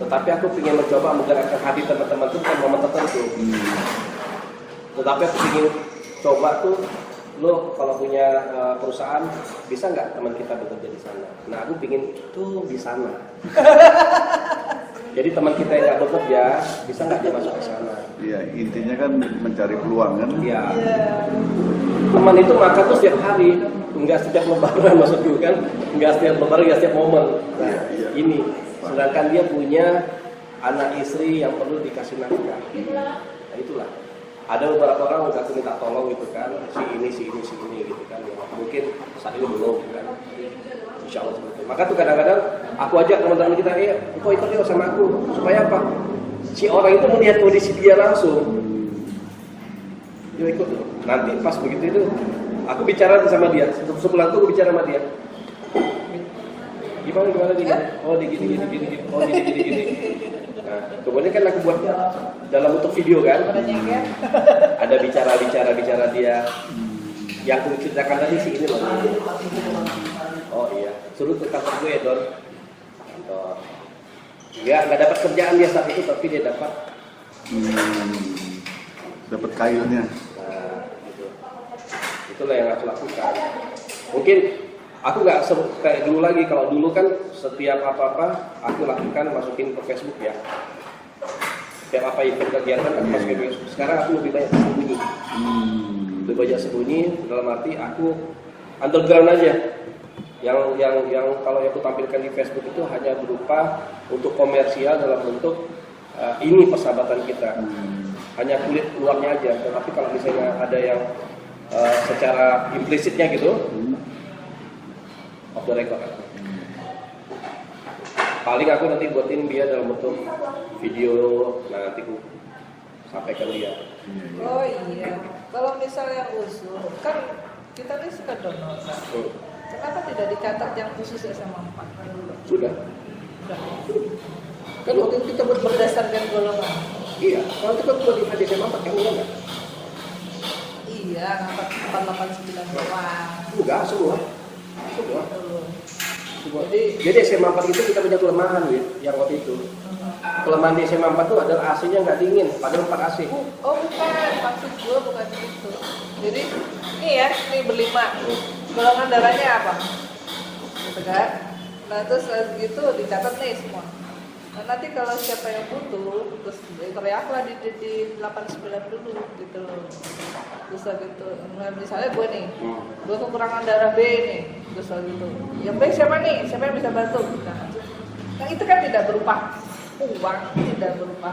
Tetapi aku ingin mencoba menggerakkan hati teman-teman itu bukan momen tertentu. Tetapi aku ingin coba tuh, lo kalau punya perusahaan bisa nggak teman kita bekerja di sana? Nah aku ingin tuh di sana. Jadi teman kita yang nggak bekerja bisa nggak dia masuk ke sana? Iya, intinya kan mencari peluang kan. Iya. Teman itu makan tuh setiap hari, nggak setiap lebaran maksudku kan, nggak setiap lebaran, nggak setiap momen. Nah, ini, sedangkan dia punya anak istri yang perlu dikasih nafkah. Nah itulah. Ada beberapa orang udah aku minta tolong gitu kan, si ini gitu kan. Ya, mungkin saat ini belum kan. Insya Allah seperti itu. Maka tuh kadang-kadang aku ajak teman-teman kita, kok ikut yuk sama aku. Supaya apa? Si orang itu melihat kondisi dia langsung. Dia ikut. Nanti pas begitu itu, aku bicara sama dia. Sepulang itu aku bicara sama dia. Gimana dia? Oh di gini. Oh gini. Nah, kemudian kan aku buat dalam bentuk video kan. Ada bicara dia. Yang aku ceritakan tadi sih ini loh. Oh iya, suruh ke kantor gue Don. Kantor. Ya nggak dapat kerjaan dia saat itu, tapi dia dapat dapat kailnya. Nah, gitu. Itulah yang aku lakukan. Mungkin aku nggak kayak dulu lagi. Kalau dulu kan setiap apa-apa aku lakukan masukin ke Facebook ya. Setiap apa event kegiatan aku masukin ke Facebook. Sekarang aku lebih banyak sembunyi. Lebih banyak sembunyi dalam arti aku underground aja. Yang kalau aku tampilkan di Facebook itu hanya berupa untuk komersial dalam bentuk ini persahabatan kita. Hanya kulit luarnya aja. Tetapi kalau misalnya ada yang secara implisitnya gitu, off the record. Paling aku nanti buatin dia dalam bentuk video, nah nanti aku sampaikan dia. Oh iya, kalau misalnya usul, kan kita ini suka donor kan? Kenapa tidak dicatat yang khusus SMA 4? Sudah. Kan waktu itu kita berdasarkan golongan. Iya, kalau kita buat di SMA 4 kan enggak? Iya, 489 doang. Enggak, semua. Jadi SMA 4 itu kita punya kelemahan yang waktu itu. Kelemahan di SMA 4 itu adalah AC-nya nggak dingin, padahal 4 AC. oh bukan, maksud gue bukan itu. Jadi ini ya, ini berlima. Golongan darahnya apa? Gitu kan? Nah terus gitu dicatat nih semua. Nah nanti kalau siapa yang butuh, terus teriaklah di 89 dulu gitu. Terus gitu. Nah, misalnya gue nih, gue kekurangan darah B nih, terus gitu. Yang B siapa nih? Siapa yang bisa bantu? Nah itu kan tidak berupa uang, tidak berupa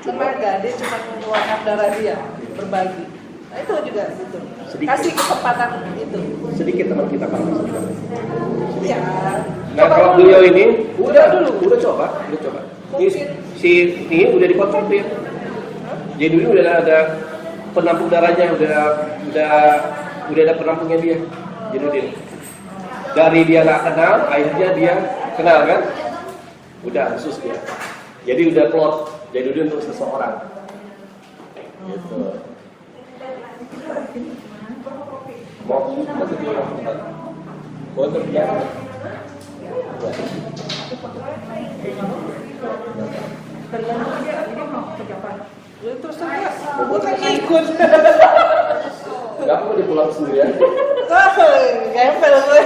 tenaga, dia cuma mengeluarkan darah dia, berbagi. Nah itu juga gitu. Sedikit. Kasih kesempatan itu. Sedikit teman kita Pak. Ya. Nah kalau beliau ini udah coba. Mungkin. Ini udah dikontrolin. Jadi dulu udah ada penampung darahnya, udah ada penampungnya dia. Jadi dari dia nggak kenal, akhirnya dia kenal kan? Udah khusus dia. Jadi udah plot. Jadi udah untuk seseorang. Gitu. Mau kerja? Terus gue kan ikut. Enggak mau dipulang sendirian. Gempel gue.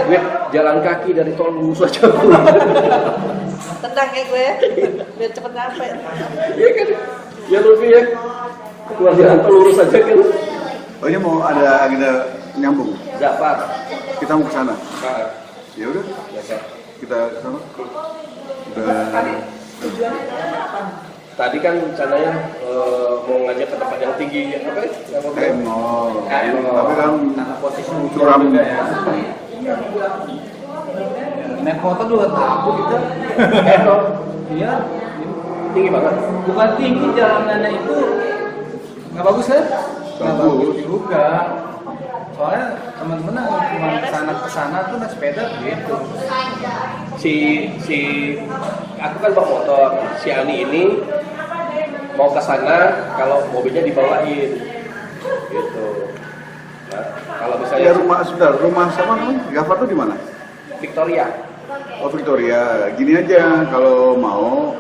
Gue jalan kaki dari tol Lurus aja. Tenang ya gue ya. Biar cepet nyampe. Iya kan? Ya lebih ya. Keluar jalan tol Lurus aja kan. Oh ini mau ada agenda nyambung. Zafar. Kita mau ke sana. Nah, Ya udah, biasa. kita ke sana. Udah. Tadi kan rencananya mau ngajak ke tempat yang tinggi apa ya? Yang apa? K0. K0. Tapi kan posisi curam. naik motor juga takut kita. Iya, Tinggi banget. bukan tinggi, jalanannya itu nggak bagus kan? Nggak bagus juga. Soalnya teman-teman cuma kesana tuh naik sepeda gitu. Aku kan bawa motor. Si Ani ini mau ke sana kalau mobilnya dibawain. Gitu. Nah, kalau misalnya Ya rumah sama kan? Gafar tuh di mana? Victoria. Oh Victoria. Gini aja kalau mau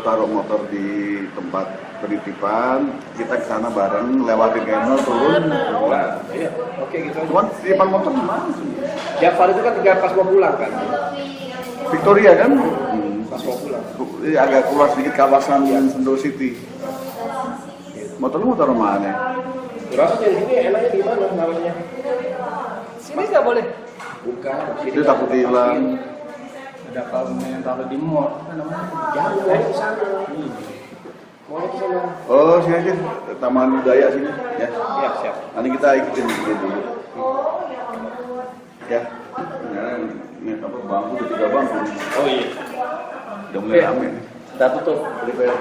taruh motor di tempat penitipan, kita ke sana bareng, lewatin K0 turun. Nah, iya. Oke gitu aja. Cuman titipan motor di mana? Jafar itu kan tinggal pas mau pulang kan. Victoria kan? Pas mau pulang. Agak keluar sedikit kawasan Sendo City. Motor lu mau taruh mana? Berapa sih ini enaknya di mana namanya? Sini nggak boleh. Bukan. Dia takut hilang. Ada kalau yang taruh di mall, apa namanya? Jauh mau ke sana. Mau ke sana. Oh sini aja, Taman Budaya sini. Ya. Iya siap. Nanti kita ikutin dulu. Ya. Nah, ini apa bangku udah 3 bangku. Oh iya. Udah mulai rame. Udah tutup. Prepare.